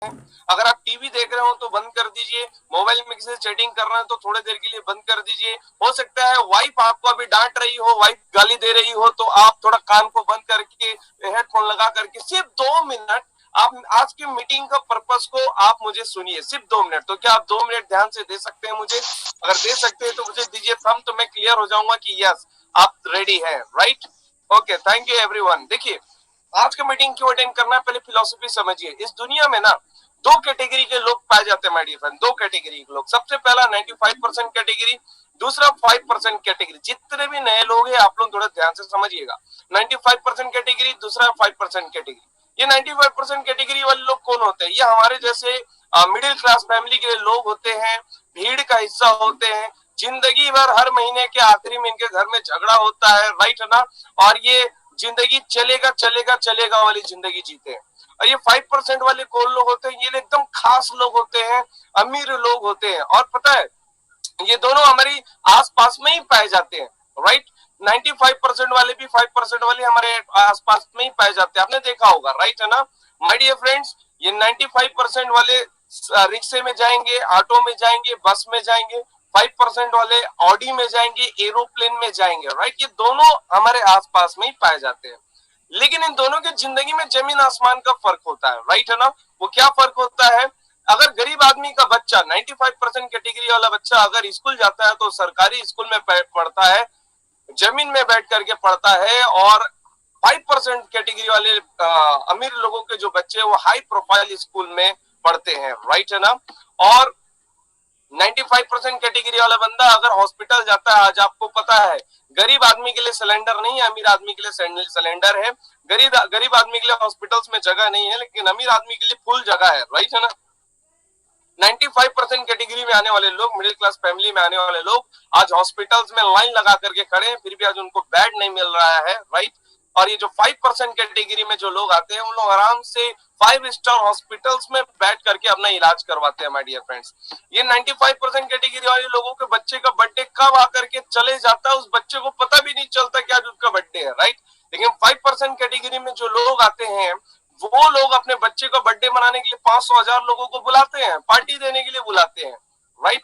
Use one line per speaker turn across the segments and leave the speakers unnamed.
अगर आप टीवी देख रहे हो तो बंद कर दीजिए, मोबाइल में किसी से चैटिंग कर रहे हैं तो थोड़ी देर के लिए बंद कर दीजिए। हो सकता है वाइफ आपको अभी डांट रही हो, वाइफ गाली दे रही हो, तो आप थोड़ा कान को बंद करके हेडफोन लगा करके सिर्फ 2 मिनट आप आज की मीटिंग का पर्पस को आप मुझे सुनिए, सिर्फ 2 मिनट। तो क्या आप 2 मिनट ध्यान से दे सकते हैं मुझे? अगर दे सकते हैं तो मुझे दीजिए थंब, तो मैं क्लियर हो जाऊंगा कि यस आप रेडी हैं, right? Okay, thank you everyone. देखिए, आज का मीटिंग क्यों अटेंड करना है, पहले फिलोसफी समझिए। इस दुनिया में ना दो कैटेगरी के लोग पाए जाते हैं माय डियर फ्रेंड, दो कैटेगरी के लोग। सबसे पहला 95% कैटेगरी, दूसरा 5% कैटेगरी। जितने भी नए लोग हैं आप लोग थोड़ा ध्यान से समझिएगा। 95% कैटेगरी, दूसरा 5% कैटेगरी। ये 95% कैटेगरी वाले लोग कौन होते हैं? ये हमारे जैसे मिडिल क्लास फैमिली के लोग होते हैं, भीड़ का हिस्सा होते हैं। जिंदगी भर हर महीने के आखिरी में इनके घर में झगड़ा होता है, राइट है ना? और ये जिंदगी चलेगा चलेगा चलेगा वाली जिंदगी जीते हैं। और ये 5% वाले कौन लोग होते हैं? ये एकदम खास लोग होते हैं, अमीर लोग होते हैं। और पता है, ये दोनों हमारी आसपास में ही पाए जाते हैं, राइट? 95% वाले भी 5% वाले हमारे आसपास में ही पाए जाते हैं, आपने देखा होगा, राइट है ना? माय डियर फ्रेंड्स, ये 95% वाले रिक्शे में जाएंगे, ऑटो में जाएंगे, बस में जाएंगे। 5% वाले ऑडी में जाएंगे, एरोप्लेन में जाएंगे, राइट? ये दोनों हमारे आसपास में ही पाए जाते हैं। लेकिन इन दोनों की जिंदगी में जमीन आसमान का फर्क होता है, राइट है ना? वो क्या फर्क होता है? अगर गरीब आदमी का बच्चा 95% कैटेगरी वाला बच्चा अगर स्कूल जाता है तो सरकारी स्कूल में पढ़ता है, जमीन में बैठ करके पढ़ता है। और 5% कैटेगरी वाले अमीर लोगों के जो बच्चे वो हाई प्रोफाइल स्कूल में पढ़ते हैं, राइट है ना? और 95% कैटेगरी वाला बंदा अगर हॉस्पिटल जाता है, आज आपको पता है गरीब आदमी के लिए सिलेंडर नहीं है, अमीर आदमी के लिए सिलेंडर है। गरीब आदमी के लिए हॉस्पिटल्स में जगह नहीं है, लेकिन अमीर आदमी के लिए फुल जगह है, राइट है ना? 95% कैटेगरी में आने वाले लोग, मिडिल क्लास फैमिली में आने वाले लोग आज हॉस्पिटल्स में लाइन लगा करके खड़े हैं, फिर भी आज उनको बेड नहीं मिल रहा है, राइट? और ये जो 5% कैटेगरी में जो लोग आते हैं उन लोग आराम से 5 स्टार हॉस्पिटल्स में बैठ करके अपना इलाज करवाते हैं, माय डियर फ्रेंड्स। ये 95% कैटेगरी वाले लोगों के बच्चे का बर्थडे कब आकर के चले जाता है उस बच्चे को पता भी नहीं चलता कि आज उसका बर्थडे है, राइट? लेकिन 5% कैटेगरी में जो लोग आते हैं वो लोग अपने बच्चे का बर्थडे मनाने के लिए 500,000 लोगों को बुलाते हैं, पार्टी देने के लिए बुलाते हैं, राइट?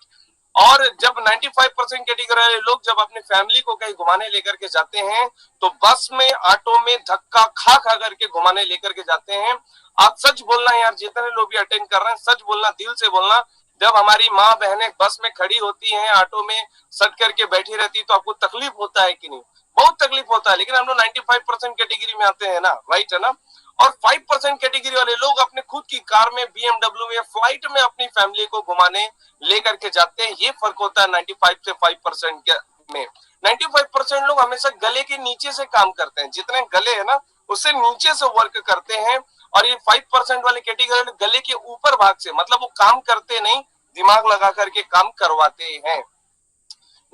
और जब 95% कैटेगरी वाले लोग जब अपनी फैमिली को कहीं घुमाने लेकर के जाते हैं तो बस में, ऑटो में धक्का खा खा करके घुमाने लेकर के जाते हैं। आप सच बोलना यार, जितने लोग भी अटेंड कर रहे हैं, सच बोलना, दिल से बोलना, जब हमारी माँ बहनें बस में खड़ी होती हैं, ऑटो में सट करके बैठी रहती, तो आपको तकलीफ होता है कि नहीं? बहुत तकलीफ होता है। लेकिन हम लोग 95% कैटेगरी में आते हैं ना, राइट है ना? और 5% कैटेगरी वाले लोग अपने खुद की कार में, बीएमडब्ल्यू में, फ्लाइट में अपनी फैमिली को घुमाने लेकर के जाते हैं। ये फर्क होता है 95 से 5% में। 95% लोग हमेशा गले के नीचे से काम करते हैं, जितने गले है ना उससे नीचे से वर्क करते हैं। और ये 5% वाले कैटेगरी गले के ऊपर भाग से, मतलब वो काम करते नहीं, दिमाग लगा करके काम करवाते हैं।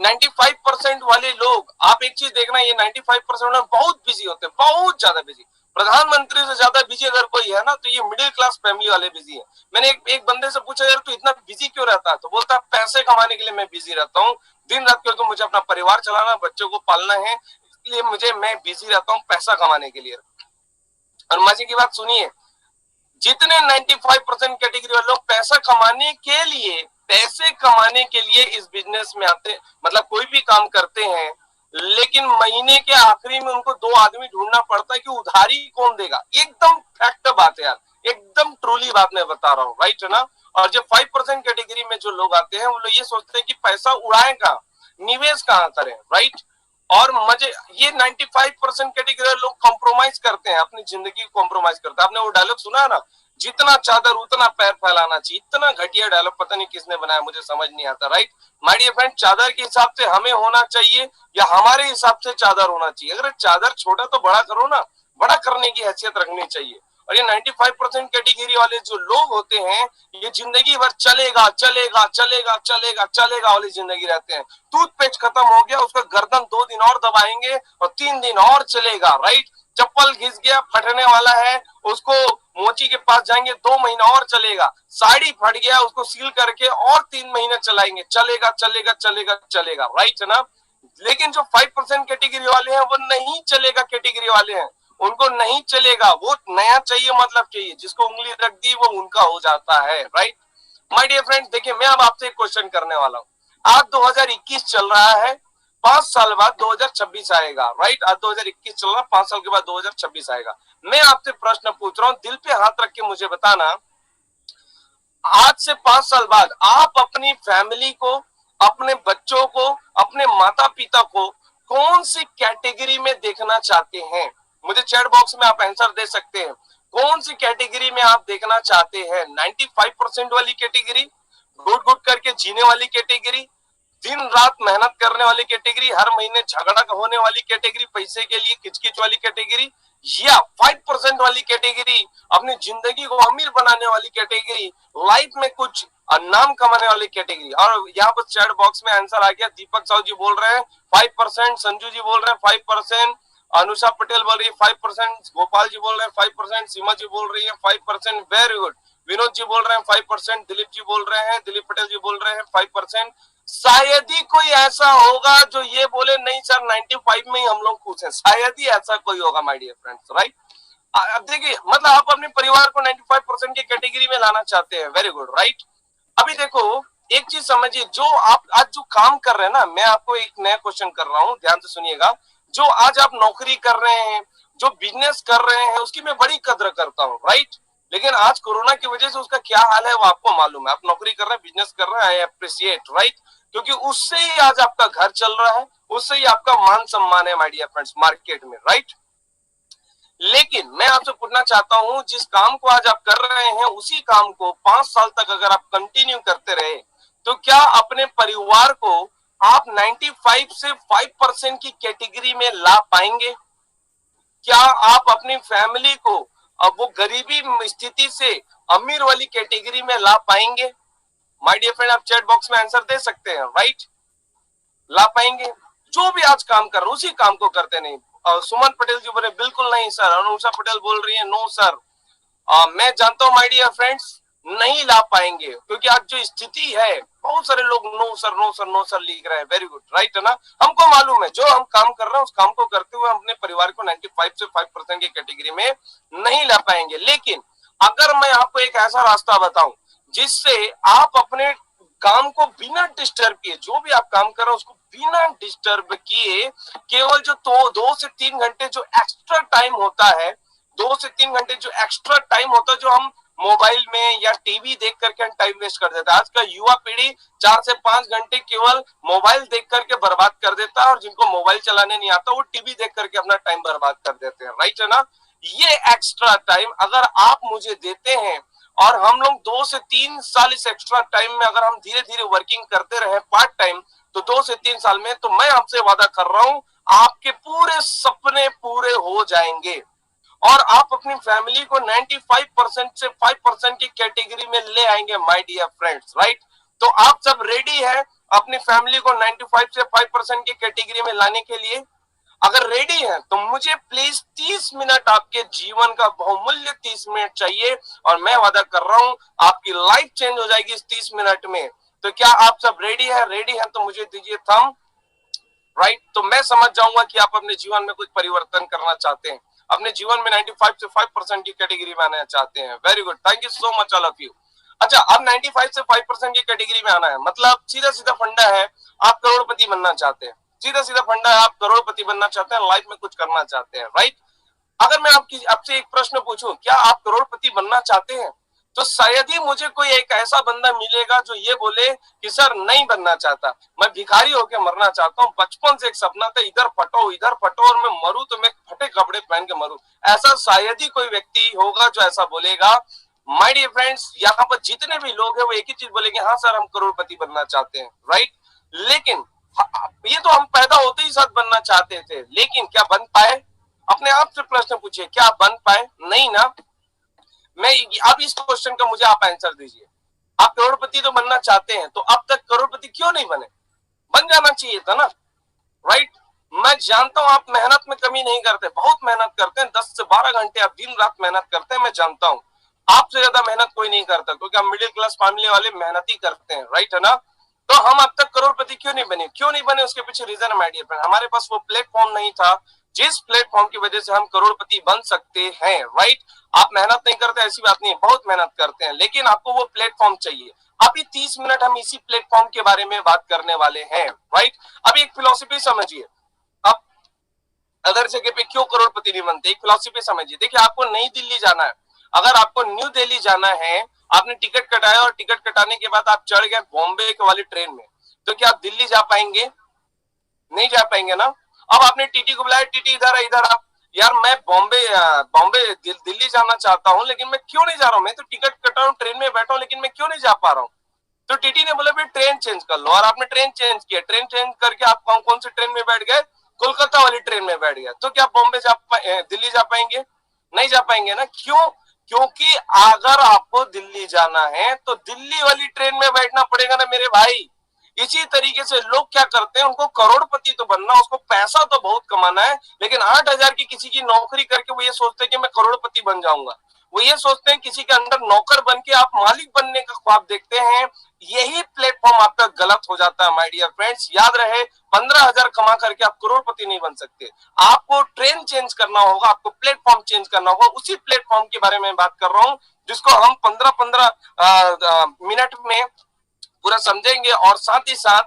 95% वाले लोग, आप एक चीज देखना, ये 95% बहुत बिजी होते हैं, बहुत ज्यादा बिजी। प्रधानमंत्री से ज्यादा बिजी अगर कोई है ना तो ये मिडिल क्लास फैमिली वाले बिजी है। मैंने एक बंदे से पूछा, यार तू इतना बिजी क्यों रहता है? तो बोलता है पैसे कमाने के लिए मैं बिजी रहता हूँ, दिन रात क्योंकि मुझे अपना परिवार चलाना, बच्चों को पालना है, इसलिए मैं बिजी रहता हूँ पैसा कमाने के लिए। और मजे की बात सुनिए, जितने 95% कैटेगरी वाले लोग पैसे कमाने के लिए इस बिजनेस में आते, मतलब कोई भी काम करते हैं, लेकिन महीने के आखिरी में उनको 2 आदमी ढूंढना पड़ता है कि उधारी कौन देगा। एकदम फैक्ट बात है यार, एकदम ट्रूली बात मैं बता रहा हूँ, राइट है ना? और जब 5% कैटेगरी में जो लोग आते हैं वो लोग ये सोचते हैं कि पैसा उड़ाए कहाँ, निवेश कहाँ करें, राइट? और मजे, ये 95% कैटेगरी लोग कॉम्प्रोमाइज करते हैं, अपनी जिंदगी को कॉम्प्रोमाइज करते हैं। आपने वो डायलॉग सुना है ना, जितना चादर उतना पैर फैलाना चाहिए। इतना घटिया डायलॉग पता नहीं किसने बनाया, मुझे समझ नहीं आता, राइट? माय डियर फ्रेंड, चादर के हिसाब से हमें होना चाहिए या हमारे हिसाब से चादर होना चाहिए? अगर चादर छोटा तो बड़ा करो ना, बड़ा करने की हैसियत रखनी चाहिए। और ये 95% कैटेगरी वाले जो लोग होते हैं ये जिंदगी भर चलेगा चलेगा चलेगा चलेगा चलेगा वाली जिंदगी रहते हैं। टूथपेस्ट खत्म हो गया, उसका गर्दन 2 दिन और दबाएंगे और 3 दिन और चलेगा, राइट? चप्पल घिस गया, फटने वाला है, उसको मोची के पास जाएंगे, 2 महीना और चलेगा। साड़ी फट गया, उसको सील करके और 3 महीने चलाएंगे, चलेगा चलेगा चलेगा चलेगा, राइट है ना? लेकिन जो 5% कैटेगरी वाले हैं वो नहीं चलेगा कैटेगरी वाले हैं, उनको नहीं चलेगा, वो नया चाहिए, मतलब चाहिए, जिसको उंगली रख दी वो उनका हो जाता है, राइट। माय डियर फ्रेंड्स, देखिए मैं अब आपसे एक क्वेश्चन करने वाला हूं। आज 2021 चल रहा है, 5 साल बाद 2026 आएगा, राइट। आज 2021 चल रहा है, 5 साल के बाद 2026 आएगा। मैं आपसे प्रश्न पूछ रहा हूं, दिल पे हाथ रख के मुझे बताना, आज से 5 साल बाद आप अपनी फैमिली को, अपने बच्चों को, अपने माता पिता को कौन सी कैटेगरी में देखना चाहते हैं? मुझे चैट बॉक्स में आप आंसर दे सकते हैं। कौन सी कैटेगरी में आप देखना चाहते हैं? 95% वाली कैटेगरी, गुड गुड करके जीने वाली कैटेगरी, दिन रात मेहनत करने वाली कैटेगरी, हर महीने झगड़ा होने वाली कैटेगरी, पैसे के लिए किचकिच वाली कैटेगरी, या 5% वाली कैटेगरी, अपनी जिंदगी को अमीर बनाने वाली कैटेगरी, लाइफ में कुछ नाम कमाने वाली कैटेगरी। और यहाँ पर चैट बॉक्स में आंसर आ गया, दीपक साहू जी बोल रहे हैं 5%, संजू जी बोल रहे हैं 5%, अनुषा पटेल बोल रही है 5%, गोपाल जी बोल रहे हैं 5%, सीमा जी बोल रही है 5%, वेरी गुड। विनोद जी बोल रहे हैं 5%, दिलीप जी बोल रहे हैं, दिलीप पटेल जी बोल रहे हैं 5%। शायद ही कोई ऐसा होगा जो ये बोले नहीं सर 95 में ही हम लोग खुश हैं, शायद ही ऐसा कोई होगा माय डियर फ्रेंड्स, राइट। अब देखिए, मतलब आप अपने परिवार को 95% की कैटेगरी में लाना चाहते हैं, वेरी गुड, राइट। अभी देखो, एक चीज समझिए, जो आप आज जो काम कर रहे हैं ना, मैं आपको एक नया क्वेश्चन कर रहा हूं, ध्यान से सुनिएगा। जो आज आप नौकरी कर रहे हैं, जो बिजनेस कर रहे हैं, उसकी मैं बड़ी कद्र करता हूं, राइट। लेकिन आज कोरोना की वजह से उसका क्या हाल है वो आपको मालूम है। आप नौकरी कर रहे हैं, बिजनेस कर रहे हैं, आई अप्रिशिएट, राइट, क्योंकि उससे ही आज आपका घर चल रहा है, उससे ही आपका मान सम्मान है माय डियर फ्रेंड्स मार्केट में, राइट। लेकिन मैं आपसे पूछना चाहता हूं, जिस काम को आज आप कर रहे हैं, उसी काम को 5 साल तक अगर आप कंटिन्यू करते रहे, तो क्या अपने परिवार को आप 95 से 5% की कैटेगरी में ला पाएंगे? क्या आप अपनी फैमिली को अब वो गरीबी स्थिति से अमीर वाली कैटेगरी में ला पाएंगे? माय डियर फ्रेंड, आप चैट बॉक्स में आंसर दे सकते हैं, राइट। ला पाएंगे? जो भी आज काम कर रहे उसी काम को करते नहीं। सुमन पटेल जी बोले बिल्कुल नहीं सर। अनुषा पटेल बोल रही है नो सर। मैं जानता हूं माय डियर फ्रेंड्स, नहीं ला पाएंगे, क्योंकि आज जो स्थिति है, बहुत सारे लोग no sir no sir no sir लिख रहे हैं, वेरी गुड, राइट है ना। हमको मालूम है जो हम काम कर रहे हैं उस काम को करते हुए हम अपने परिवार को 95 से 5% की कैटेगरी में नहीं ला पाएंगे। लेकिन अगर मैं आपको एक ऐसा रास्ता बताऊं जिससे आप अपने काम को बिना डिस्टर्ब किए, जो भी आप काम कर रहे हो उसको बिना डिस्टर्ब किए, केवल जो 2 से 3 घंटे जो एक्स्ट्रा टाइम होता है, 2 से 3 घंटे जो एक्स्ट्रा टाइम होता है, जो हम मोबाइल में या टीवी देख करके हम टाइम वेस्ट कर देता है। आज का युवा पीढ़ी 4 से 5 घंटे केवल मोबाइल देख करके बर्बाद कर देता है, और जिनको मोबाइल चलाने नहीं आता वो टीवी देख करके अपना टाइम बर्बाद कर देते हैं, राइट है ना। ये एक्स्ट्रा टाइम अगर आप मुझे देते हैं और हम लोग 2 से 3 साल इस एक्स्ट्रा टाइम में अगर हम धीरे धीरे वर्किंग करते रहे पार्ट टाइम, तो 2 से 3 साल में तो मैं आपसे वादा कर रहा हूं आपके पूरे सपने पूरे हो जाएंगे, और आप अपनी फैमिली को 95% से 5% की कैटेगरी में ले आएंगे माय डियर फ्रेंड्स, राइट। तो आप सब रेडी है अपनी फैमिली को 95 से 5% की कैटेगरी में लाने के लिए? अगर रेडी है तो मुझे प्लीज 30 मिनट, आपके जीवन का बहुमूल्य 30 मिनट चाहिए, और मैं वादा कर रहा हूं आपकी लाइफ चेंज हो जाएगी इस 30 मिनट में। तो क्या आप सब रेडी है? रेडी है तो मुझे दीजिए थंब, राइट। तो मैं समझ जाऊंगा कि आप अपने जीवन में कुछ परिवर्तन करना चाहते हैं, अपने जीवन में 95 से 5% की कैटेगरी में आना चाहते हैं। Very good, thank you so much all of you. अच्छा, अब 95 से 5% की कैटेगरी में आना है, मतलब सीधा सीधा फंडा है, आप करोड़पति बनना चाहते हैं। सीधा सीधा फंडा है, आप करोड़पति बनना चाहते हैं, लाइफ में कुछ करना चाहते हैं, राइट। अगर मैं आपसे एक प्रश्न पूछूं, क्या आप करोड़पति बनना चाहते हैं, तो शायद ही मुझे कोई एक ऐसा बंदा मिलेगा जो ये बोले कि सर नहीं बनना चाहता, मैं भिखारी होकर मरना चाहता हूँ, बचपन से एक सपना था इधर फटो और मैं मरूं तो मैं फटे कपड़े पहन के मरूं। ऐसा शायद ही कोई व्यक्ति होगा जो ऐसा बोलेगा। माय डियर फ्रेंड्स, यहाँ पर जितने भी लोग हैं वो एक ही चीज बोलेंगे, हाँ सर हम करोड़पति बनना चाहते हैं, राइट। लेकिन ये तो हम पैदा होते ही साथ बनना चाहते थे, लेकिन क्या बन पाए? अपने आप से प्रश्न पूछिए, क्या आप बन पाए? नहीं ना। मैं अब इस क्वेश्चन का मुझे आप आंसर दीजिए। आप करोड़पति तो बनना चाहते हैं, तो अब तक करोड़पति क्यों नहीं बने? बन जाना चाहिए था ना, राइट। मैं जानता हूं आप मेहनत में कमी नहीं करते, बहुत मेहनत करते हैं, 10 से 12 घंटे आप दिन रात मेहनत करते हैं। मैं जानता हूं आपसे ज्यादा मेहनत कोई नहीं करता, क्योंकि हम मिडिल क्लास फैमिली वाले मेहनत ही करते हैं, राइट है ना। तो हम अब तक करोड़पति क्यों नहीं बने? क्यों नहीं बने उसके पीछे रीजन है माय डियर फ्रेंड, हमारे पास वो प्लेटफॉर्म नहीं था जिस प्लेटफॉर्म की वजह से हम करोड़पति बन सकते हैं, राइट। आप मेहनत नहीं करते ऐसी बात नहीं है, बहुत मेहनत करते हैं, लेकिन आपको वो प्लेटफॉर्म चाहिए। अभी 30 मिनट हम इसी प्लेटफॉर्म के बारे में बात करने वाले हैं, राइट। अभी एक फिलॉसफी समझिए, अब अदर जगह पे क्यों करोड़पति नहीं बनते, एक फिलॉसफी समझिए। देखिए, आपको नई दिल्ली जाना है, अगर आपको न्यू दिल्ली जाना है, आपने टिकट कटाया और टिकट कटाने के बाद आप चढ़ गए बॉम्बे वाली ट्रेन में, तो क्या आप दिल्ली जा पाएंगे? नहीं जा पाएंगे ना। अब आपने टीटी को बुलाया, टीटी इधर है, इधर आप, यार मैं बॉम्बे बॉम्बे दिल्ली जाना चाहता हूँ, लेकिन मैं क्यों नहीं जा रहा हूँ, मैं तो टिकट कटा हूँ, ट्रेन में बैठा हूँ, लेकिन मैं क्यों नहीं जा पा रहा हूँ? तो टीटी ने बोला, भाई ट्रेन चेंज कर लो, और आपने ट्रेन चेंज किया, ट्रेन चेंज करके आप कौन सी ट्रेन में बैठ गए? कोलकाता वाली ट्रेन में बैठ गया। तो क्या बॉम्बे दिल्ली जा पाएंगे? नहीं जा पाएंगे ना। क्यों? क्योंकि अगर आपको दिल्ली जाना है तो दिल्ली वाली ट्रेन में बैठना पड़ेगा ना मेरे भाई। इसी तरीके से लोग क्या करते हैं, उनको करोड़पति तो बनना, उसको पैसा तो बहुत कमाना है, लेकिन 8,000 की किसी की नौकरी करके वो ये सोचते हैं कि मैं करोड़पति बन जाऊंगा। वो ये सोचते हैं किसी के अंडर नौकर बन के आप मालिक बनने का ख्वाब देखते हैं। यही प्लेटफॉर्म आपका गलत हो जाता है माय डियर फ्रेंड्स। याद रहे, 15,000 कमा करके आप करोड़पति नहीं बन सकते। आपको ट्रेन चेंज करना होगा, आपको प्लेटफॉर्म चेंज करना होगा। उसी प्लेटफॉर्म के बारे में बात कर रहा हूं, जिसको हम 15-15 मिनट में पूरा समझेंगे, और साथ ही साथ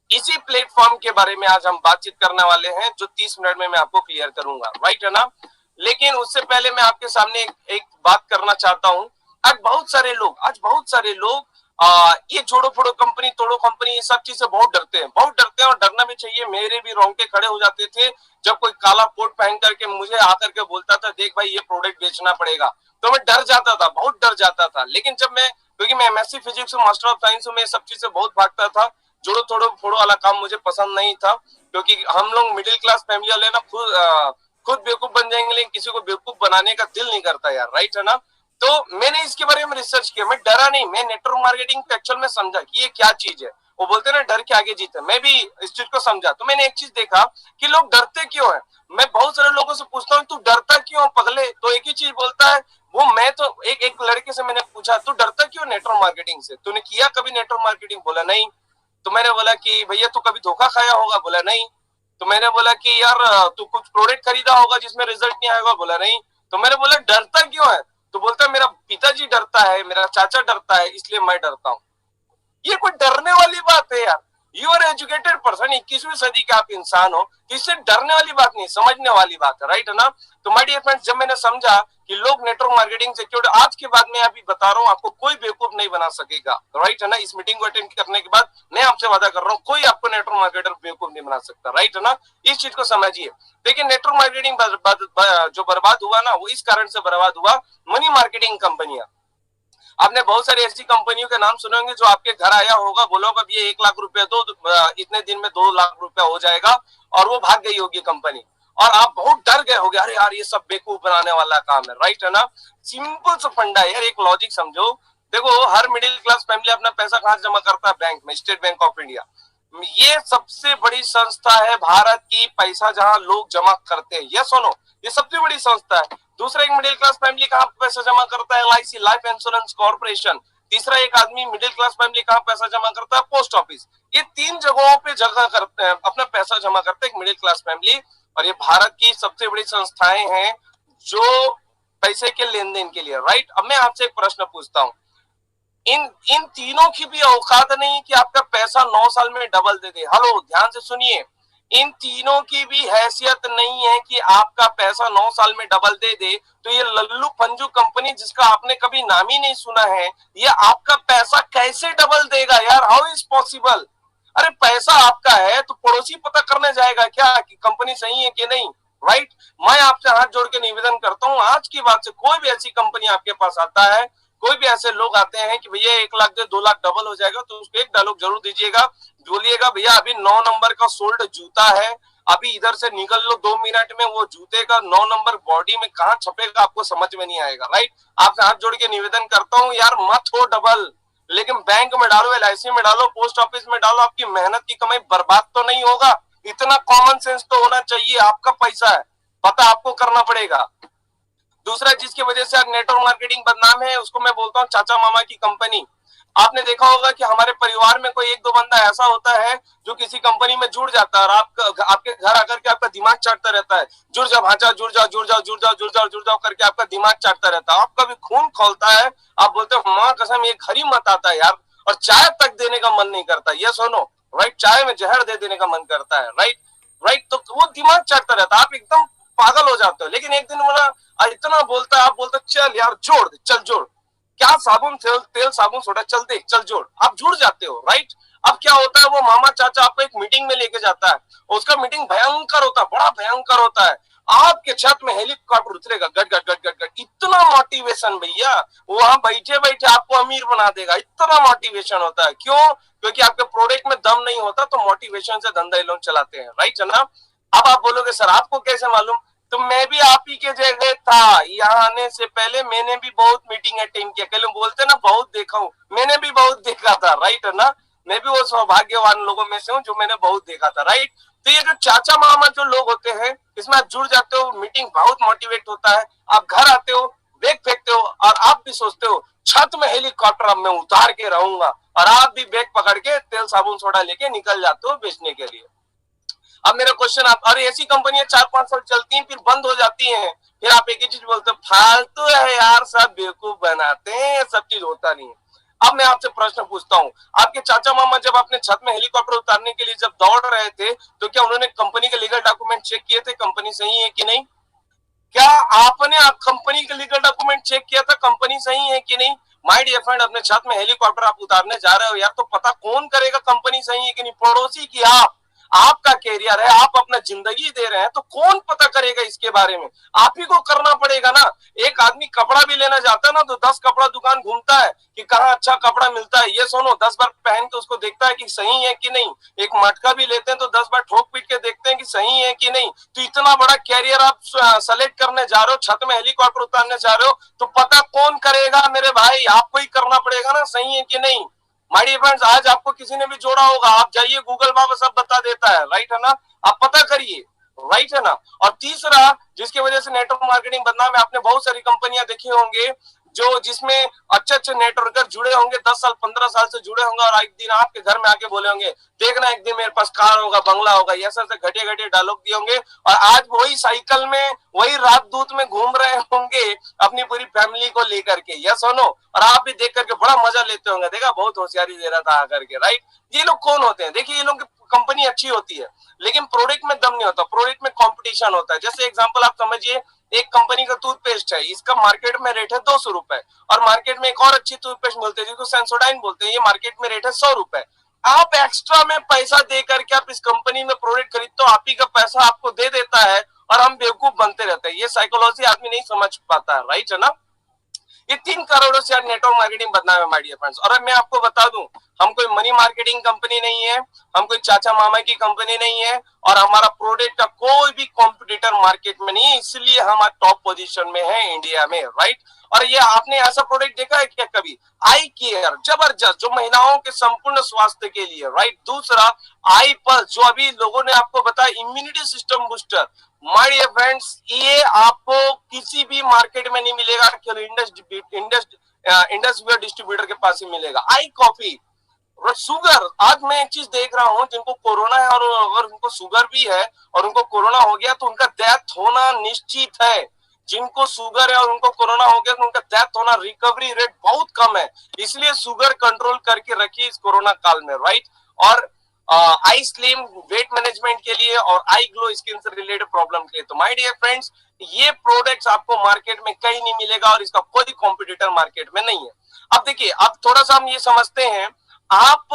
इसी प्लेटफॉर्म के बारे में आज हम बातचीत करने वाले हैं, जो 30 मिनट में मैं आपको क्लियर करूंगा, राइट है ना। लेकिन उससे पहले मैं आपके सामने एक बात करना चाहता हूं। आज बहुत सारे लोग ये जोड़ो फोड़ो कंपनी, तोड़ो कंपनी, ये सब चीज से बहुत डरते हैं, और डरना भी चाहिए। मेरे भी रोंगटे खड़े हो जाते थे जब कोई काला कोट पहन करके मुझे आकर के बोलता था, देख भाई ये प्रोडक्ट बेचना पड़ेगा, तो मैं डर जाता था, बहुत डर जाता था। लेकिन जब मैं, क्योंकि मैं एमएससी फिजिक्स और मास्टर ऑफ साइंस में सब चीज से बहुत भागता था, जोड़ो तोड़ो फोड़ो वाला काम मुझे पसंद नहीं था, क्योंकि हम लोग मिडिल क्लास फैमिली वाले ना खुद बेवकूफ बन जाएंगे, लेकिन किसी को बेवकूफ बनाने का दिल नहीं करता यार, राइट है ना। तो मैंने इसके बारे में रिसर्च किया, मैं डरा नहीं, मैं नेटवर्क मार्केटिंग एक्चुअल में समझा कि ये क्या चीज है। वो बोलते ना डर के आगे जीत है, मैं भी इस चीज को समझा। तो मैंने एक चीज देखा कि लोग डरते क्यों है। मैं बहुत सारे लोगों से पूछता हूँ, तू डरता क्यों पगले? तो एक ही चीज बोलता है वो, मैं तो एक लड़के से मैंने पूछा, तू डरता क्यों नेटवर्क मार्केटिंग से, तूने किया कभी नेटवर्क मार्केटिंग? बोला नहीं। तो मैंने बोला कि भैया तू कभी धोखा खाया होगा? बोला नहीं। तो मैंने बोला कि यार तू कुछ प्रोडक्ट खरीदा होगा जिसमें रिजल्ट नहीं आएगा? बोला नहीं। तो मैंने बोला डरता क्यों है? तो बोलता है मेरा पिताजी डरता है, मेरा चाचा डरता है, इसलिए मैं डरता हूँ। ये कोई डरने वाली बात है यार? यू आर एजुकेटेड पर्सन, 21वीं सदी के आप इंसान हो, तो इससे डरने वाली बात नहीं, समझने वाली बात है, राइट है ना। तो माय डियर फ्रेंड्स, जब मैंने समझा कि लोग नेटवर्क मार्केटिंग से क्यों, आज के बाद मैं अभी बता रहा हूँ, आपको कोई बेवकूफ नहीं बना सकेगा, राइट है ना। इस मीटिंग को अटेंड करने के बाद मैं आपसे वादा कर रहा हूँ, कोई आपको नेटवर्क मार्केटर बेवकूफ नहीं बना सकता, राइट है ना। इस चीज को समझिए। देखिए, नेटवर्क मार्केटिंग जो बर्बाद हुआ ना, वो इस कारण से बर्बाद हुआ, मनी मार्केटिंग कंपनियां। आपने बहुत सारी ऐसी कंपनियों के नाम सुने होंगे जो आपके घर आया होगा, बोलोगे अब ये 1 लाख रुपया दो, इतने दिन में 2 लाख रुपया हो जाएगा, और वो भाग गई होगी कंपनी, और आप बहुत डर गए होगे, अरे यार ये सब बेवकूफ बनाने वाला काम है, राइट है ना। सिंपल सा फंडा है यार, एक लॉजिक समझो। देखो, हर मिडिल क्लास फैमिली अपना पैसा कहाँ जमा करता है? बैंक में, स्टेट बैंक ऑफ इंडिया। ये सबसे बड़ी संस्था है भारत की, पैसा जहां लोग जमा करते हैं, यस सुनो, ये सबसे बड़ी संस्था है। दूसरा, एक मिडिल क्लास फैमिली कहाँ पैसा जमा करता है? LIC, life insurance corporation. तीसरा, एक आदमी मिडिल क्लास फैमिली कहाँ पैसा जमा करता है? Post office. ये 3 जगहों पे जगह करते हैं, अपना पैसा जमा करते हैं एक मिडिल क्लास फैमिली। और ये भारत की सबसे बड़ी संस्थाएं हैं जो पैसे के लेन देन के लिए, राइट। अब मैं आपसे एक प्रश्न पूछता हूँ, इन इन तीनों की भी औकात नहीं कि आपका पैसा 9 साल में डबल दे दे। हेलो, ध्यान से सुनिए, इन तीनों की भी हैसियत नहीं है कि आपका पैसा 9 साल में डबल दे दे। तो ये लल्लू पंजू कंपनी, जिसका आपने कभी नाम ही नहीं सुना है, ये आपका पैसा कैसे डबल देगा यार? How is possible? अरे पैसा आपका है तो पड़ोसी पता करने जाएगा क्या कि कंपनी सही है कि नहीं, राइट। मैं आपसे हाथ जोड़ के निवेदन करता हूं, आज की बात से कोई भी ऐसी कंपनी आपके पास आता है, कोई भी ऐसे लोग आते हैं कि भैया 1 लाख दे 2 लाख डबल हो जाएगा, तो उसको एक डायलॉग जरूर दीजिएगा, बोलिएगा भैया अभी 9 नंबर का सोल्ड जूता है, अभी इधर से निकल लो 2 मिनट में, वो जूते का 9 नंबर बॉडी में कहाँ छपेगा आपको समझ में नहीं आएगा, राइट। आपसे हाथ जोड़ के निवेदन करता हूँ यार, मत हो डबल, लेकिन बैंक में डालो, LIC में डालो, पोस्ट ऑफिस में डालो, आपकी मेहनत की कमाई बर्बाद तो नहीं होगा। इतना कॉमन सेंस तो होना चाहिए, आपका पैसा है, पता आपको करना पड़ेगा। दूसरा, जिसकी वजह से आज नेटवर्क मार्केटिंग बदनाम है, उसको मैं बोलता हूँ चाचा मामा की कंपनी। आपने देखा होगा कि हमारे परिवार में कोई एक दो बंदा ऐसा होता है जो किसी कंपनी में जुड़ जाता है और आपके घर आकर के आपका दिमाग चाटता रहता है, जुड़ जाओ भांजा, जुड़ जाओ जुड़ जाओ जुड़ जाओ जुड़ जाओ जुड़ जाओ करके आपका दिमाग चाटता रहता है, आपका भी खून खौलता है, आप बोलते हो माँ कसम ये घर ही मत आता है यार, और चाय तक देने का मन नहीं करता, ये सुनो राइट, चाय में जहर दे देने का मन करता है, राइट राइट, तो वो दिमाग चाटता रहता है, आप एकदम पागल हो जाते हो। लेकिन एक दिन बोला इतना बोलता है, आप बोलते चल यार जोड़ दे, चल जोड़, क्या साबुन तेल साबुन सोडा चल दे चल जोड़, आप जुड़ जाते हो, राइट। अब क्या होता है, वो मामा चाचा आपको एक मीटिंग में लेके जाता है, उसका मीटिंग भयंकर होता है, बड़ा भयंकर होता है, आपके छत में हेलीकॉप्टर उतरेगा गट गट गट गट गट, इतना मोटिवेशन भैया, वहां बैठे बैठे आपको अमीर बना देगा, इतना मोटिवेशन होता है। क्यों? क्योंकि आपके प्रोडक्ट में दम नहीं होता, तो मोटिवेशन से धंधा लोग चलाते हैं, राइट है ना। अब आप बोलोगे सर आपको कैसे मालूम, तो मैं भी आप ही के जगह था, यहाँ आने से पहले मैंने भी बहुत मीटिंग अटेंड किया, कई लोग बोलते ना बहुत देखा हूँ, मैंने भी बहुत देखा था, राइट है ना, मैं भी वो सौभाग्यवान लोगों में से हूँ जो मैंने बहुत देखा था, राइट। तो ये जो चाचा मामा जो लोग होते हैं, इसमें आप जुड़ जाते हो, मीटिंग बहुत मोटिवेट होता है, आप घर आते हो, बैग फेंकते हो, और आप भी सोचते हो छत में हेलीकॉप्टर अब मैं उतार के रहूंगा, और आप भी बैग पकड़ के तेल साबुन सोडा लेके निकल जाते हो बेचने के लिए। अब मेरा क्वेश्चन आप, अरे ऐसी कंपनियां 4-5 साल चलती हैं फिर बंद हो जाती हैं, फिर आप एक ही चीज बोलते हो फालतू है यार, सब बेवकूफ बनाते हैं, सब चीज होता नहीं है। अब मैं आपसे प्रश्न पूछता हूँ, आपके चाचा मामा जब अपने छत में हेलीकॉप्टर उतारने के लिए जब दौड़ रहे थे, तो क्या उन्होंने कंपनी के लीगल डॉक्यूमेंट चेक किए थे, कंपनी सही है कि नहीं? क्या आपने आप कंपनी के लीगल डॉक्यूमेंट चेक किया था, कंपनी सही है कि नहीं? माय डियर फ्रेंड, अपने छत में हेलीकॉप्टर आप उतारने जा रहे हो यार, तो पता कौन करेगा कंपनी सही है कि नहीं? पड़ोसी की आप, आपका कैरियर है, आप अपना जिंदगी दे रहे हैं, तो कौन पता करेगा इसके बारे में? आप ही को करना पड़ेगा ना। एक आदमी कपड़ा भी लेना जाता है ना, तो 10 कपड़ा दुकान घूमता है कि कहाँ अच्छा कपड़ा मिलता है, ये सुनो 10 बार पहन के उसको देखता है कि सही है कि नहीं। एक मटका भी लेते हैं तो 10 बार ठोक पीट के देखते हैं कि सही है कि नहीं। तो इतना बड़ा कैरियर आप सेलेक्ट करने जा रहे हो, छत में हेलीकॉप्टर उतारने जा रहे हो, तो पता कौन करेगा मेरे भाई? आपको ही करना पड़ेगा ना, सही है कि नहीं। माय डियर फ्रेंड्स, आज आपको किसी ने भी जोड़ा होगा, आप जाइए गूगल बाबा सब बता देता है, राइट है ना, आप पता करिए, राइट है ना। और तीसरा, जिसकी वजह से नेटवर्क मार्केटिंग बदनाम है, आपने बहुत सारी कंपनियां देखी होंगे जो जिसमें अच्छे अच्छे नेटवर्कर जुड़े होंगे, 10 साल 15 साल से जुड़े होंगे, और एक दिन आपके घर में आके बोले होंगे देखना एक दिन मेरे पास कार होगा, बंगला होगा, ये सब घटिया घटिया डायलॉग दिए होंगे, और आज वही साइकिल में वही राजदूत में घूम रहे होंगे अपनी पूरी फैमिली को लेकर के, यस सुनो, और आप भी देख करके बड़ा मजा लेते होंगे, देखा बहुत होशियारी दे रहा था आकर के, राइट। ये लोग कौन होते हैं? देखिए, ये लोग कंपनी अच्छी होती है लेकिन प्रोडक्ट में दम नहीं होता, प्रोडक्ट में कंपटीशन होता है। जैसे एग्जांपल आप समझिए, एक कंपनी का टूथपेस्ट है, इसका मार्केट में रेट है 200 रुपए, और मार्केट में एक और अच्छी टूथपेस्ट मिलती है जिसको सेंसोडाइन बोलते हैं, ये मार्केट में रेट है 100 रुपए। आप एक्स्ट्रा में पैसा दे करके आप इस कंपनी में प्रोडक्ट खरीदते हो, आप ही का पैसा आपको दे देता है, और हम बेवकूफ बनते रहते हैं। ये साइकोलॉजी आदमी नहीं समझ पाता है, राइट है ना। ये 3 करोड़ से नेटवर्क मार्केटिंग बदनाम है माय डियर फ्रेंड्स। और अब मैं आपको बता दूं, हम कोई मनी मार्केटिंग कंपनी नहीं है, हम कोई चाचा मामा की कंपनी नहीं है, और हमारा प्रोडक्ट का कोई भी कॉम्पिटिटर मार्केट में नहीं है, इसलिए हम आज टॉप पोजीशन में है इंडिया में, राइट। और ये आपने ऐसा प्रोडक्ट देखा है क्या कभी? आई केयर, जबरदस्त, जो महिलाओं के संपूर्ण स्वास्थ्य के लिए, राइट। दूसरा, आई पल्स, जो अभी लोगों ने आपको बताया, immunity system booster. My dear friends, ये आपको किसी भी मार्केट में नहीं मिलेगा, केवल इंडस डिस्ट्रीब्यूटर के पास ही मिलेगा। आई कॉफी, शुगर, आज मैं एक चीज देख रहा हूँ, जिनको कोरोना है और अगर उनको शुगर भी है और उनको कोरोना हो गया तो उनका डेथ होना निश्चित है। जिनको शुगर है और उनको कोरोना हो गया तो उनका डेथ होना, रिकवरी रेट बहुत कम है, इसलिए शुगर कंट्रोल करके रखिए इस कोरोना काल में, राइट। और आई स्लिम, वेट मैनेजमेंट के लिए, और आई ग्लो, स्किन से रिलेटेड प्रॉब्लम के लिए। तो माय डियर फ्रेंड्स, ये प्रोडक्ट्स आपको मार्केट में कहीं नहीं मिलेगा, और इसका कोई कॉम्पिटिटर मार्केट में नहीं है। अब देखिए, अब थोड़ा सा हम ये समझते हैं, आप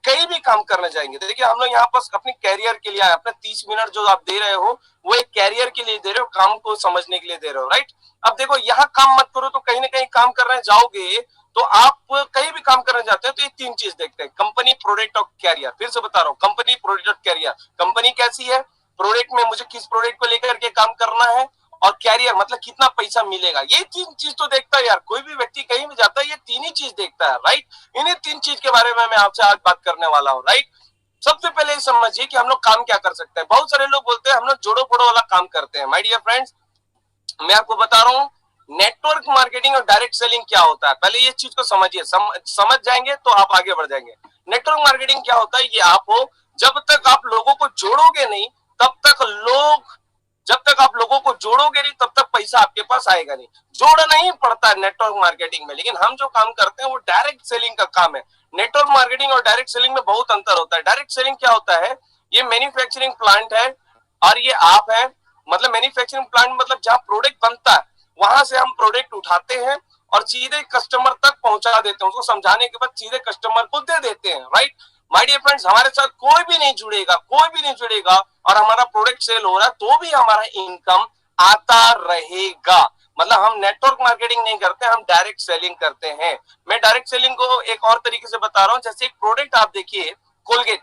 कहीं भी काम करने जाएंगे, देखिए हम लोग यहाँ पर अपने कैरियर के लिए आए, अपने 30 मिनट जो आप दे रहे हो वो एक कैरियर के लिए दे रहे हो, काम को समझने के लिए दे रहे हो, राइट। अब देखो, यहाँ काम मत करो तो कहीं ना कहीं काम करने जाओगे, तो आप कहीं भी काम करने जाते हैं तो ये 3 चीज देखते हैं, कंपनी, प्रोडक्ट और कैरियर। फिर से बता रहा हूँ, कंपनी, प्रोडक्ट और कैरियर। कंपनी कैसी है, प्रोडक्ट में मुझे किस प्रोडक्ट को लेकर के काम करना है, और कैरियर मतलब कितना पैसा मिलेगा, ये 3 चीज तो देखता है यार, कोई भी व्यक्ति कहीं भी जाता है ये 3 ही चीज देखता है, राइट। इन्हीं 3 चीज के बारे में मैं आपसे आज बात करने वाला हूँ, राइट। सबसे पहले समझिए कि हम लोग काम क्या कर सकते हैं। बहुत सारे लोग बोलते हैं हम लोग जोड़ो फोड़ो वाला काम करते हैं। माय डियर फ्रेंड्स, मैं आपको बता रहा हूँ, नेटवर्क मार्केटिंग और डायरेक्ट सेलिंग क्या होता है, पहले ये चीज को समझिए, समझ जाएंगे तो आप आगे बढ़ जाएंगे। नेटवर्क मार्केटिंग क्या होता है, ये आप हो, जब तक आप लोगों को जोड़ोगे नहीं तब तक लोग, जब तक आप लोगों को जोड़ोगे नहीं तब तक पैसा आपके पास आएगा नहीं। जोड़ना ही पड़ता है नेटवर्क मार्केटिंग में, लेकिन हम जो काम करते हैं वो डायरेक्ट सेलिंग का काम है। नेटवर्क मार्केटिंग और डायरेक्ट सेलिंग में बहुत अंतर होता है। डायरेक्ट सेलिंग क्या होता है, ये मैन्युफैक्चरिंग प्लांट है और ये आप है, मतलब मैन्युफैक्चरिंग प्लांट मतलब जहां प्रोडक्ट बनता है वहां से हम प्रोडक्ट उठाते हैं और सीधे कस्टमर तक पहुंचा देते हैं, उसको समझाने के बाद सीधे कस्टमर को दे देते हैं, राइट। माय डियर फ्रेंड्स, हमारे साथ कोई भी नहीं जुड़ेगा, कोई भी नहीं जुड़ेगा और हमारा प्रोडक्ट सेल हो रहा है तो भी हमारा इनकम आता रहेगा। मतलब हम नेटवर्क मार्केटिंग नहीं करते, हम डायरेक्ट सेलिंग करते हैं। मैं डायरेक्ट सेलिंग को एक और तरीके से बता रहा हूं, जैसे एक प्रोडक्ट आप देखिए, कोलगेट,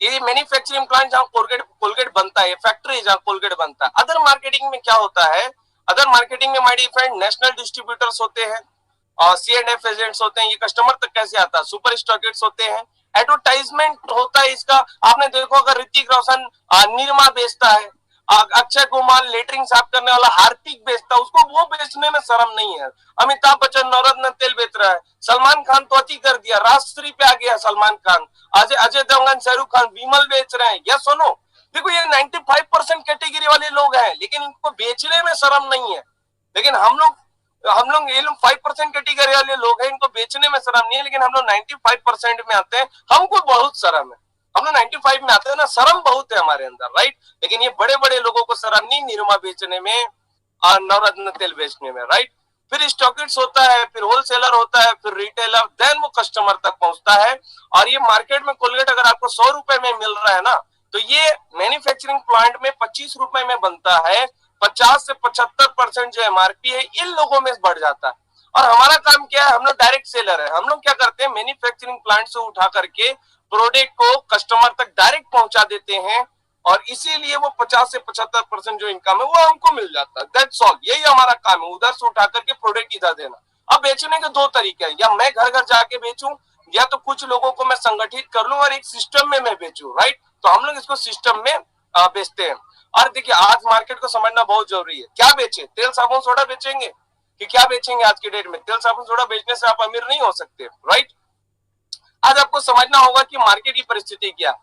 ये मैन्युफैक्चरिंग प्लांट जहां कोलगेट कोलगेट बनता है, फैक्ट्री जहां कोलगेट बनता है। अदर मार्केटिंग में क्या होता है, अदर मार्केटिंग में my dear friend national distributors होते हैं और C&F एजेंट्स होते हैं, ये कस्टमर तक कैसे आता है, सुपर स्टॉकिस्ट होते हैं, एडवर्टाइजमेंट होता है इसका। आपने देखो अगर ऋतिक रोशन निरमा बेचता है, अक्षय कुमार लेटरिंग साफ करने वाला हार्पिक बेचता है, उसको वो बेचने में शर्म नहीं है। अमिताभ बच्चन नवरत्न तेल बेच रहा है, सलमान खान तो अति कर दिया, राजश्री पे आ गया सलमान खान, अजय देवगन, शाहरुख खान विमल बेच रहे हैं। यस सुनो, देखो ये 95% कैटेगरी वाले लोग हैं लेकिन इनको बेचने में शर्म नहीं है। लेकिन हम लोग ये लोग 5% कैटेगरी वाले लोग हैं, इनको बेचने में शर्म नहीं है, लेकिन हम लोग 95% में आते हैं, हमको बहुत शर्म है। हम लोग 95 में आते हैं ना, शर्म बहुत है हमारे अंदर, राइट। लेकिन ये बड़े बड़े लोगों को शर्म नहीं, निरमा बेचने में और नवरत्न तेल बेचने में, राइट। फिर स्टॉकिस्ट होता है, फिर होलसेलर होता है, फिर रिटेलर, देन वो कस्टमर तक पहुंचता है। और ये मार्केट में कोलगेट अगर आपको 100 रुपए में मिल रहा है ना, तो ये मैन्युफैक्चरिंग प्लांट में 25 रुपए में बनता है। 50 से 75% जो MRP है इन लोगों में बढ़ जाता है। और हमारा काम क्या है, हम लोग डायरेक्ट सेलर है। हम लोग क्या करते हैं, मैन्युफैक्चरिंग प्लांट से उठा करके प्रोडक्ट को कस्टमर तक डायरेक्ट पहुंचा देते हैं और इसीलिए वो 50 से 75% जो इनकम है वो हमको मिल जाता है। दैट्स ऑल, यही हमारा काम है, उधर से उठा करके प्रोडक्ट इधर देना। अब बेचने के दो तरीके हैं, या मैं घर घर जाके बेचूं या तो कुछ लोगों को मैं संगठित कर लूं और एक सिस्टम में मैं बेचूं, राइट। तो हम लोग इसको सिस्टम में बेचते हैं। और देखिए आज मार्केट को समझना बहुत जरूरी है। क्या बेचे, तेल साबुन सोडा बेचेंगे कि क्या बेचेंगे? आज की डेट में तेल साबुन सोडा बेचने से आप अमीर नहीं हो सकते, राइट। आज आपको समझना होगा कि मार्केट की परिस्थिति क्या।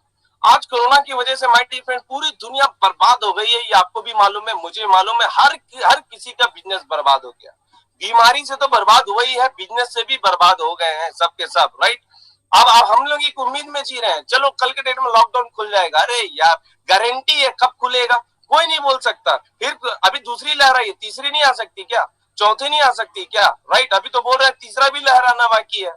आज कोरोना की वजह से माय डियर फ्रेंड पूरी दुनिया बर्बाद हो गई है, ये आपको भी मालूम है, मुझे मालूम है, हर किसी का बिजनेस बर्बाद हो गया। बीमारी से तो बर्बाद हुआ ही है, बिजनेस से भी बर्बाद हो गए हैं सबके सब, राइट। अब हम लोग एक उम्मीद में जी रहे हैं, चलो कल के डेट में लॉकडाउन खुल जाएगा। अरे यार गारंटी है, कब खुलेगा कोई नहीं बोल सकता। फिर अभी दूसरी लहर आई है, तीसरी नहीं आ सकती क्या? चौथी नहीं आ सकती क्या? राइट, अभी तो बोल रहे हैं तीसरा भी लहर आना बाकी है।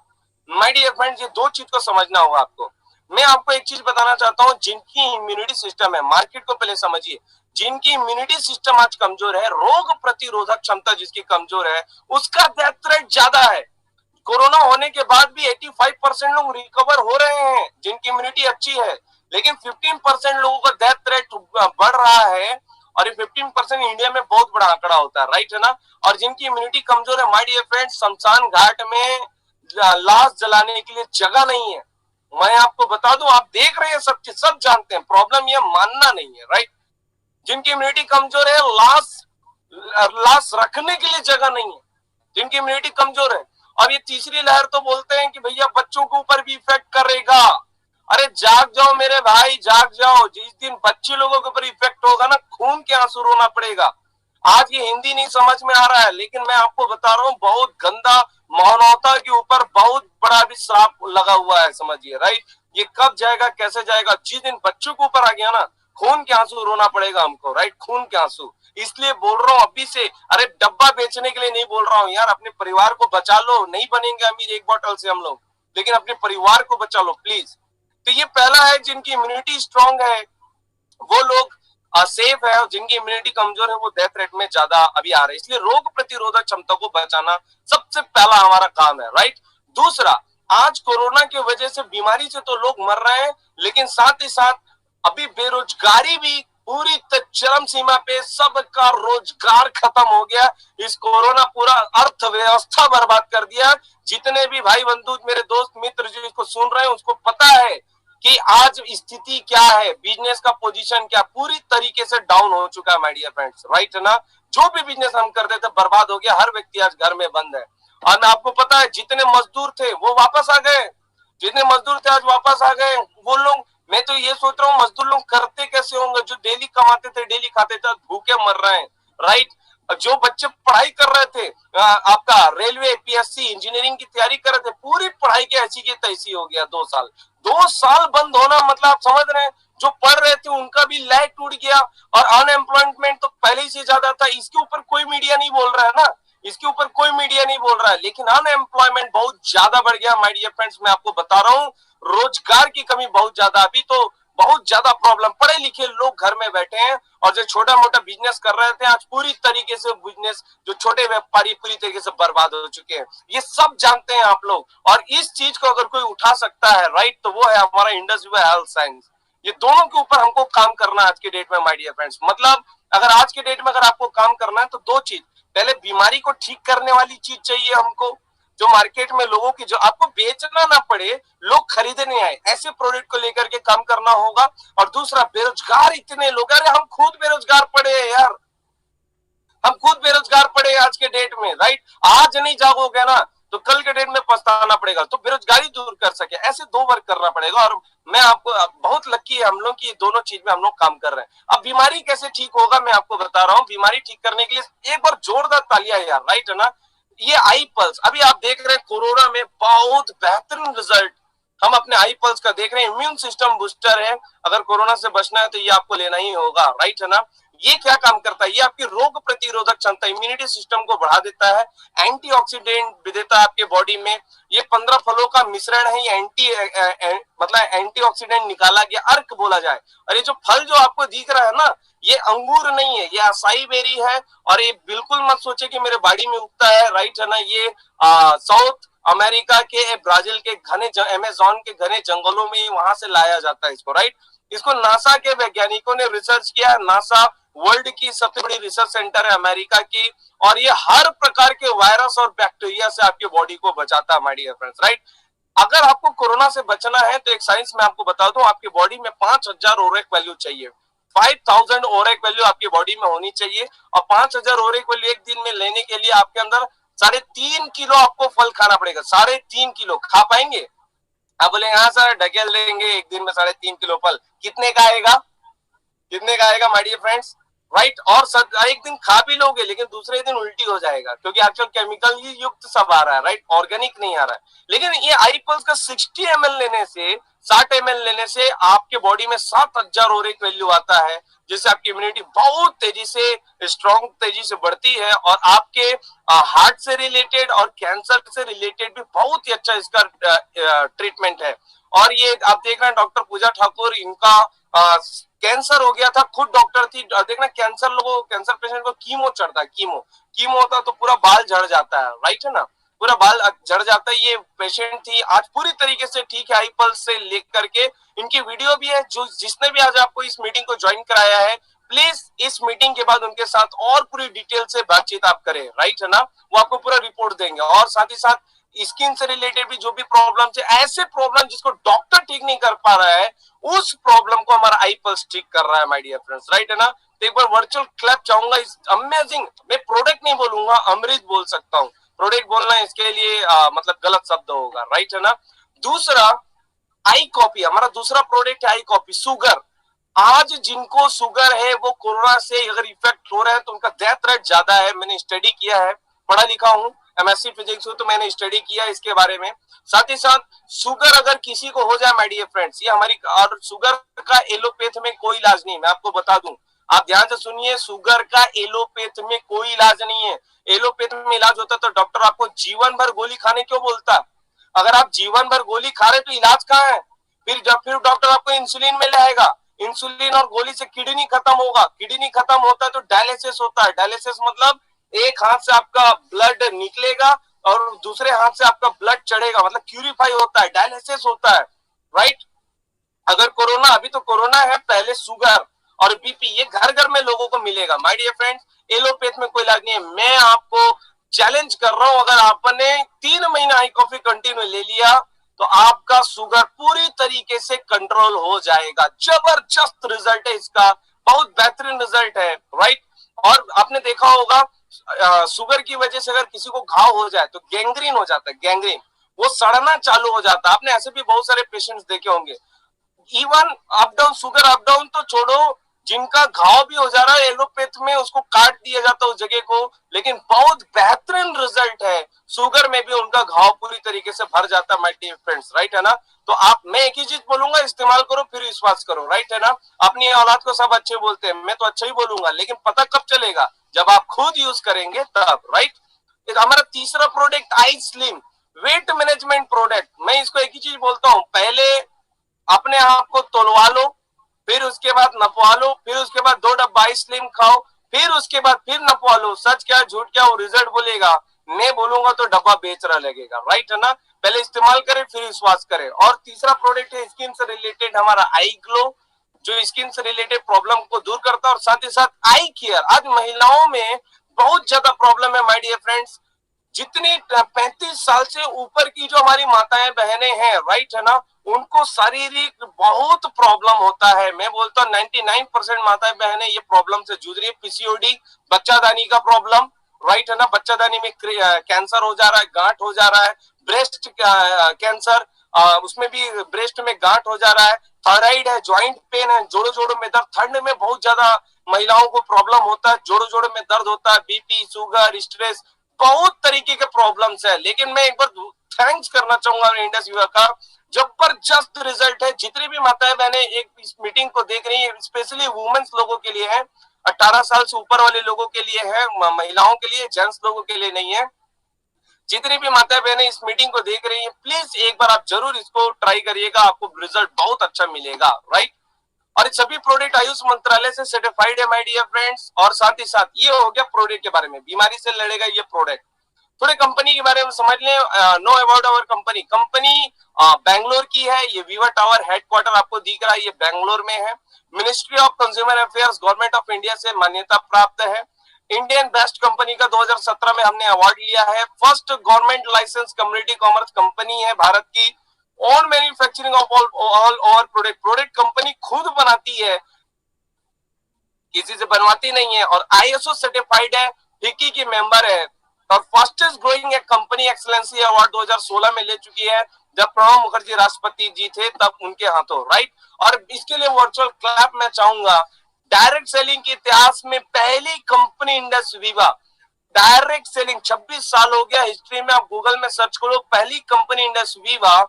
माय डियर फ्रेंड्स, ये दो चीज को समझना होगा आपको। मैं आपको एक चीज बताना चाहता हूँ, जिनकी इम्यूनिटी सिस्टम है, मार्केट को पहले समझिए, जिनकी इम्यूनिटी सिस्टम आज कमजोर है, रोग प्रतिरोधक क्षमता जिसकी कमजोर है, उसका डेथ रेट ज्यादा है। कोरोना होने के बाद भी 85% लोग रिकवर हो रहे हैं जिनकी इम्यूनिटी अच्छी है, लेकिन 15% लोगों का डेथ रेट बढ़ रहा है। और ये 15% इंडिया में बहुत बड़ा आंकड़ा होता है, राइट है ना। और जिनकी इम्यूनिटी कमजोर है माय डियर फ्रेंड्स, शमशान घाट में लाश जलाने के लिए जगह नहीं है। मैं आपको बता दूं, आप देख रहे हैं, सब सब जानते हैं, प्रॉब्लम ये मानना नहीं है, राइट। जिनकी इम्यूनिटी कमजोर है, लाश रखने के लिए जगह नहीं है, जिनकी इम्यूनिटी कमजोर है। और ये तीसरी लहर तो बोलते हैं कि भैया बच्चों के ऊपर भी इफेक्ट करेगा। अरे जाग जाओ मेरे भाई, जाग जाओ। जिस दिन बच्चे लोगों के ऊपर इफेक्ट होगा ना, खून के आंसू रोना पड़ेगा। आज ये हिंदी नहीं समझ में आ रहा है, लेकिन मैं आपको बता रहा हूँ, बहुत गंदा मानवता के ऊपर बहुत बड़ा भी श्राप लगा हुआ है, समझिए, राइट। ये कब जाएगा, कैसे जाएगा? जिस दिन बच्चों के ऊपर आ गया ना, खून के आंसू रोना पड़ेगा हमको, राइट, खून के आंसू। इसलिए बोल रहा हूँ अभी से, अरे डब्बा बेचने के लिए नहीं बोल रहा हूँ यार, अपने परिवार को बचा लो। नहीं बनेंगे अमीर एक बोतल से हम लोग, लेकिन अपने परिवार को बचा लो प्लीज। तो ये पहला है, जिनकी इम्यूनिटी स्ट्रांग है वो लोग सेफ है, और जिनकी इम्यूनिटी कमजोर है वो डेथ रेट में ज्यादा अभी आ रहे हैं। इसलिए रोग प्रतिरोधक क्षमता को बचाना सबसे पहला हमारा काम है, राइट। दूसरा, आज कोरोना की वजह से बीमारी से तो लोग मर रहे हैं, लेकिन साथ ही साथ अभी बेरोजगारी भी पूरी चरम सीमा पे, सबका रोजगार खत्म हो गया। इस कोरोना पूरा अर्थव्यवस्था बर्बाद कर दिया। जितने भी भाई बंधु, मेरे दोस्त मित्र जो इसको सुन रहे हैं, उसको पता है कि आज स्थिति क्या है, बिजनेस का पोजीशन क्या पूरी तरीके से डाउन हो चुका है माय डियर फ्रेंड्स, राइट है ना। जो भी बिजनेस हम करते थे बर्बाद हो गया, हर व्यक्ति आज घर में बंद है। और आपको पता है जितने मजदूर थे वो वापस आ गए, जितने मजदूर थे आज वापस आ गए वो लोग। मैं तो ये सोच रहा हूँ मजदूर लोग करते कैसे होंगे, जो डेली कमाते थे डेली खाते थे, भूखे मर रहे हैं, राइट। जो बच्चे पढ़ाई कर रहे थे, आपका रेलवे, पीएससी, इंजीनियरिंग की तैयारी कर रहे थे, पूरी पढ़ाई की ऐसी की तैसी हो गया। 2 साल, 2 साल बंद होना मतलब आप समझ रहे हैं, जो पढ़ रहे थे उनका भी लाइफ टूट गया। और अनएम्प्लॉयमेंट तो पहले ही से ज्यादा था, इसके ऊपर कोई मीडिया नहीं बोल रहा है ना, इसके ऊपर कोई मीडिया नहीं बोल रहा है, लेकिन अनएम्प्लॉयमेंट बहुत ज्यादा बढ़ गया माय डियर फ्रेंड्स। मैं आपको बता रहा हूँ रोजगार की कमी बहुत ज्यादा, अभी तो बहुत ज्यादा प्रॉब्लम, पढ़े लिखे लोग घर में बैठे हैं और जो छोटा मोटा बिजनेस कर रहे थे आज पूरी तरीके से बिजनेस, जो छोटे व्यापारी पूरी तरीके से बर्बाद हो चुके हैं। ये सब जानते हैं आप लोग, और इस चीज को अगर कोई उठा सकता है राइट, तो वो है हमारा इंडस हेल्थ साइंस। ये दोनों के ऊपर हमको काम करना है आज के डेट में माय डियर फ्रेंड्स। मतलब अगर आज के डेट में अगर आपको काम करना है तो दो चीज, पहले बीमारी को ठीक करने वाली चीज चाहिए हमको, जो मार्केट में लोगों की, जो आपको बेचना ना पड़े, लोग खरीदने आए, ऐसे प्रोडक्ट को लेकर के काम करना होगा। और दूसरा, बेरोजगार इतने लोग, अरे हम खुद बेरोजगार पड़े हैं यार, हम खुद बेरोजगार पड़े आज के डेट में, राइट। आज नहीं जागोगे ना तो कल के डेट में पछताना पड़ेगा। तो बेरोजगारी दूर कर सके ऐसे दो वर्क करना पड़ेगा, और मैं आपको, बहुत लकी है हम लोग की दोनों चीज में हम लोग काम कर रहे हैं। अब बीमारी कैसे ठीक होगा मैं आपको बता रहा हूँ। बीमारी ठीक करने के लिए एक बार जोरदार तालियां यार, राइट है ना। ये आई पल्स, अभी आप देख रहे हैं कोरोना में बहुत बेहतरीन रिजल्ट हम अपने आई पल्स का देख रहे हैं। इम्यून सिस्टम बूस्टर है, अगर कोरोना से बचना है तो ये आपको लेना ही होगा, राइट है ना। ये क्या काम करता है, ये आपकी रोग प्रतिरोधक क्षमता, इम्यूनिटी सिस्टम को बढ़ा देता है, एंटीऑक्सीडेंट भी देता है आपके बॉडी में। ये 15 फलों का मिश्रण है, ये मतलब एंटीऑक्सीडेंट निकाला गया, अर्क बोला जाए। और ये जो फल जो आपको दिख रहा है ना, ये अंगूर नहीं है, ये असाई बेरी है। और ये बिल्कुल मत सोचे कि मेरे बाड़ी में उगता है, राइट है ना। ये साउथ अमेरिका के, ब्राजील के घने, अमेजोन के घने जंगलों में वहां से लाया जाता है इसको, राइट। इसको नासा के वैज्ञानिकों ने रिसर्च किया। नासा वर्ल्ड की सबसे बड़ी रिसर्च सेंटर है अमेरिका की, और ये हर प्रकार के वायरस और बैक्टीरिया से आपके बॉडी को बचाता है माय डियर फ्रेंड्स, राइट। अगर आपको कोरोना से बचना है तो एक साइंस में आपको बता दूं, आपके बॉडी में 5000 ओरेक वैल्यू चाहिए, 5000 ओरेक वैल्यू आपकी बॉडी में होनी चाहिए। और 5000 ओरेक वैल्यू एक दिन में लेने के लिए आपके अंदर 3.5 किलो आपको फल खाना पड़ेगा। 3.5 किलो खा पाएंगे? आप बोलेंगे हाँ सर ढकेल देंगे एक दिन में 3.5 किलो फल, कितने का आएगा, कितने का आएगा माय डियर फ्रेंड्स, राइट। और एक दिन खा भी लोगे लेकिन दूसरे दिन उल्टी हो जाएगा, क्योंकि आजकल केमिकल ही युक्त सब आ रहा है, राइट, ऑर्गेनिक नहीं आ रहा है। लेकिन ये आई पल्स का 60 ml लेने से, 60 ml लेने से आपके बॉडी में 7000 ओरिक वैल्यू आता है, जिससे आपकी इम्यूनिटी बहुत तेजी से, स्ट्रॉन्ग तेजी से बढ़ती है। और आपके हार्ट से रिलेटेड और कैंसर से रिलेटेड भी बहुत ही अच्छा इसका ट्रीटमेंट है। और ये आप देख रहे हैं डॉक्टर पूजा ठाकुर, इनका कैंसर हो गया था, खुद डॉक्टर थी। देखना कैंसर लोगों, कैंसर पेशेंट को कीमो चढ़ता है, कीमो होता तो पूरा बाल झड़ जाता है, राइट है ना, पूरा बाल झड़ जाता है। ये पेशेंट थी, आज पूरी तरीके से ठीक है आई पल्स से लेकर के। इनकी वीडियो भी है, जो जिसने भी आज आपको इस मीटिंग को ज्वाइन कराया है, प्लीज इस मीटिंग के बाद उनके साथ और पूरी डिटेल से बातचीत आप करें, राइट है ना। वो आपको पूरा रिपोर्ट देंगे। और साथ ही साथ स्किन से रिलेटेड भी जो भी प्रॉब्लम है, ऐसे प्रॉब्लम जिसको डॉक्टर ठीक नहीं कर पा रहा है, उस प्रॉब्लम को हमारा आई पल्स ठीक कर रहा है माय डियर फ्रेंड्स, राइट है ना। तो एक बार वर्चुअल क्लैप चाहूंगा, इस अमेजिंग, मैं प्रोडक्ट नहीं बोलूंगा, अमृत बोल सकता हूँ, प्रोडक्ट बोलना इसके लिए मतलब गलत शब्द होगा, राइट है ना। दूसरा, आई कॉफी, हमारा दूसरा प्रोडक्ट है आई कॉफी। शुगर, आज जिनको शुगर है वो कोरोना से अगर इफेक्ट हो रहा है तो उनका डेथ रेट ज्यादा है। मैंने स्टडी किया है, पढ़ा लिखा हूँ, एमएससी फिजिक्स हूँ, तो मैंने स्टडी किया इसके बारे में। साथ ही साथ शुगर अगर किसी को हो जाए माय डियर फ्रेंड्स, ये हमारी, और शुगर का एलोपैथ में कोई इलाज नहीं, मैं आपको बता दूं, आप ध्यान से सुनिए, शुगर का एलोपैथ में कोई इलाज नहीं है। एलोपैथ में इलाज होता तो डॉक्टर आपको जीवन भर गोली खाने क्यों बोलता? अगर आप जीवन भर गोली खा रहे तो इलाज कहाँ है? फिर डॉक्टर आपको इंसुलिन में लाएगा, इंसुलिन और गोली से किडनी खत्म होगा, किडनी खत्म होता है तो डायलिसिस होता है। डायलिसिस मतलब एक हाथ से आपका ब्लड निकलेगा और दूसरे हाथ से आपका ब्लड चढ़ेगा, मतलब प्यूरिफाई होता है, डायलिसिस होता है, राइट। अगर कोरोना, अभी तो कोरोना है, पहले शुगर और बीपी, ये घर घर में लोगों को मिलेगा माय डियर फ्रेंड्स। एलोपैथ में कोई इलाज नहीं है। मैं आपको चैलेंज कर रहा हूं, अगर आपने 3 महीना आई कॉफी कंटिन्यू ले लिया तो आपका शुगर पूरी तरीके से कंट्रोल हो जाएगा। जबरदस्त रिजल्ट है इसका, बहुत बेहतरीन रिजल्ट है, राइट। और आपने देखा होगा शुगर की वजह से अगर किसी को घाव हो जाए तो गैंग्रीन हो जाता है, गैंग्रीन, वो सड़ना चालू हो जाता है। आपने ऐसे भी बहुत सारे पेशेंट्स देखे होंगे। Even up down, sugar up down तो छोड़ो, जिनका घाव भी हो जा रहा है एलोपैथ में उसको काट दिया जाता है उस जगह को, लेकिन बहुत बेहतरीन रिजल्ट है। शुगर में भी उनका घाव पूरी तरीके से भर जाता है माय डियर फ्रेंड्स, राइट है ना। तो आप, मैं एक ही चीज बोलूंगा, इस्तेमाल करो फिर विश्वास करो, राइट है ना। अपनी औलाद को सब अच्छे बोलते हैं, मैं तो अच्छा ही बोलूंगा, लेकिन पता कब चलेगा, जब आप खुद यूज करेंगे तब, राइट। हमारा तीसरा product I slim weight management product. मैं इसको एक ही चीज बोलता हूं, पहले अपने आप को तोलवा लो, फिर उसके बाद नपवा लो, फिर उसके बाद 2 डब्बा स्लिम खाओ, फिर उसके बाद फिर नपवा लो। सच क्या झूठ क्या, वो रिजल्ट बोलेगा, मैं बोलूंगा तो डब्बा बेच रहा लगेगा, राइट है ना। पहले इस्तेमाल करें फिर विश्वास करें। और तीसरा प्रोडक्ट है स्किन से रिलेटेड हमारा आई ग्लो, जो स्किन से रिलेटेड प्रॉब्लम को दूर करता है, और साथ ही साथ आई केयर। आज महिलाओं में बहुत ज्यादा प्रॉब्लम है माय डियर फ्रेंड्स। जितनी 35 साल से ऊपर की जो हमारी माताएं बहनें हैं, राइट है ना, उनको शारीरिक बहुत प्रॉब्लम होता है। मैं बोलता हूँ 99% माताएं बहनें ये प्रॉब्लम से जूझ रही है। पीसीओडी, बच्चादानी का प्रॉब्लम, राइट है ना, बच्चादानी में कैंसर हो जा रहा है, गांठ हो जा रहा है, ब्रेस्ट कैंसर, उसमें भी ब्रेस्ट में गांठ हो जा रहा है, थायराइड है, ज्वाइंट पेन है, जोड़ों जोड़ों में दर्द, ठंड में बहुत ज्यादा महिलाओं को प्रॉब्लम होता है, जोड़ों जोड़ों में दर्द होता है, बीपी, शुगर, स्ट्रेस, बहुत तरीके के प्रॉब्लम्स है। लेकिन मैं एक बार थैंक्स करना चाहूंगा इंडस युवा का, जबरदस्त रिजल्ट है। जितनी भी माताएं बहनें एक इस मीटिंग को देख रही है, स्पेशली वुमेन्स लोगों के लिए है, 18 साल से ऊपर वाले लोगों के लिए है, महिलाओं के लिए, जेंट्स लोगों के लिए नहीं है। जितनी भी माता बहनें इस मीटिंग को देख रही हैं, प्लीज एक बार आप जरूर इसको ट्राई करिएगा, आपको रिजल्ट बहुत अच्छा मिलेगा, राइट। और ये सभी प्रोडक्ट आयुष मंत्रालय से सर्टिफाइड है माय डियर फ्रेंड्स। और साथ ही साथ ये हो गया प्रोडक्ट के बारे में, बीमारी से लड़ेगा ये प्रोडक्ट। थोड़े कंपनी के बारे में समझ लें। Know about our company. Company Bangalore की है। ये वीवा टावर हेडक्वार्टर आपको दिख रहा है, ये बैंगलोर में है। Ministry of consumer affairs government of India से मान्यता प्राप्त है। इंडियन बेस्ट कंपनी का 2017 में हमने अवार्ड लिया है। First government license community commerce company है भारत की। On manufacturing of all over product, product company खुद बनाती है, किसी से बनवाती नहीं है। और आईएसओ सर्टिफाइड है, फिक्की की मेंबर है। और fastest growing company excellency award 2016 में ले चुकी है, जब प्रणब मुखर्जी राष्ट्रपति जी थे तब उनके हाथों, राइट। और इसके लिए वर्चुअल क्लैप मैं चाहूंगा। डायरेक्ट सेलिंग के इतिहास में पहली company Indus Viva, direct selling 26 साल हो गया हिस्ट्री में, आप गूगल में सर्च करो, पहली कंपनी इंडस वीवा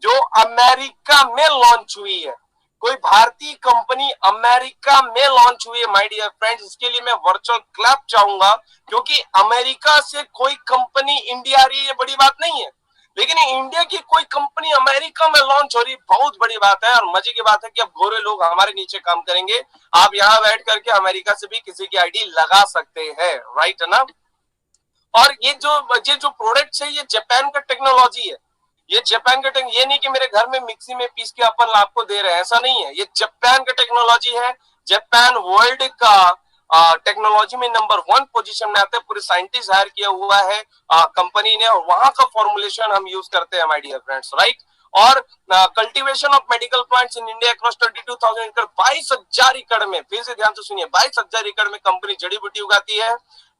जो अमेरिका में लॉन्च हुई है। कोई भारतीय कंपनी अमेरिका में लॉन्च हुई है माय डियर फ्रेंड्स। इसके लिए मैं वर्चुअल क्लैप चाहूंगा, क्योंकि अमेरिका से कोई कंपनी इंडिया आ रही है, ये बड़ी बात नहीं है, लेकिन इंडिया की कोई कंपनी अमेरिका में लॉन्च हो रही, बहुत बड़ी बात है। और मजे की बात है कि अब गोरे लोग हमारे नीचे काम करेंगे, आप यहाँ बैठ करके अमेरिका से भी किसी की आईडी लगा सकते हैं, राइट है ना। और ये जो प्रोडक्ट है, ये जापान का टेक्नोलॉजी है। ये जापान का ये नहीं कि मेरे घर में मिक्सी में पीस के अपन आपको दे रहे हैं, ऐसा नहीं है। ये जापान का टेक्नोलॉजी है। जापान वर्ल्ड का टेक्नोलॉजी में नंबर 1 पोजीशन में आते हैं। पूरे साइंटिस्ट हायर किया हुआ है कंपनी ने, और वहां का फॉर्मुलेशन हम यूज करते हैं माय डियर फ्रेंड्स, राइट। और cultivation of medical plants in India across 22,000 एकड़, 22,000 एकड़ में, फिर से ध्यान से सुनिए, 22,000 एकड़ में कंपनी जड़ी बूटी उगाती है।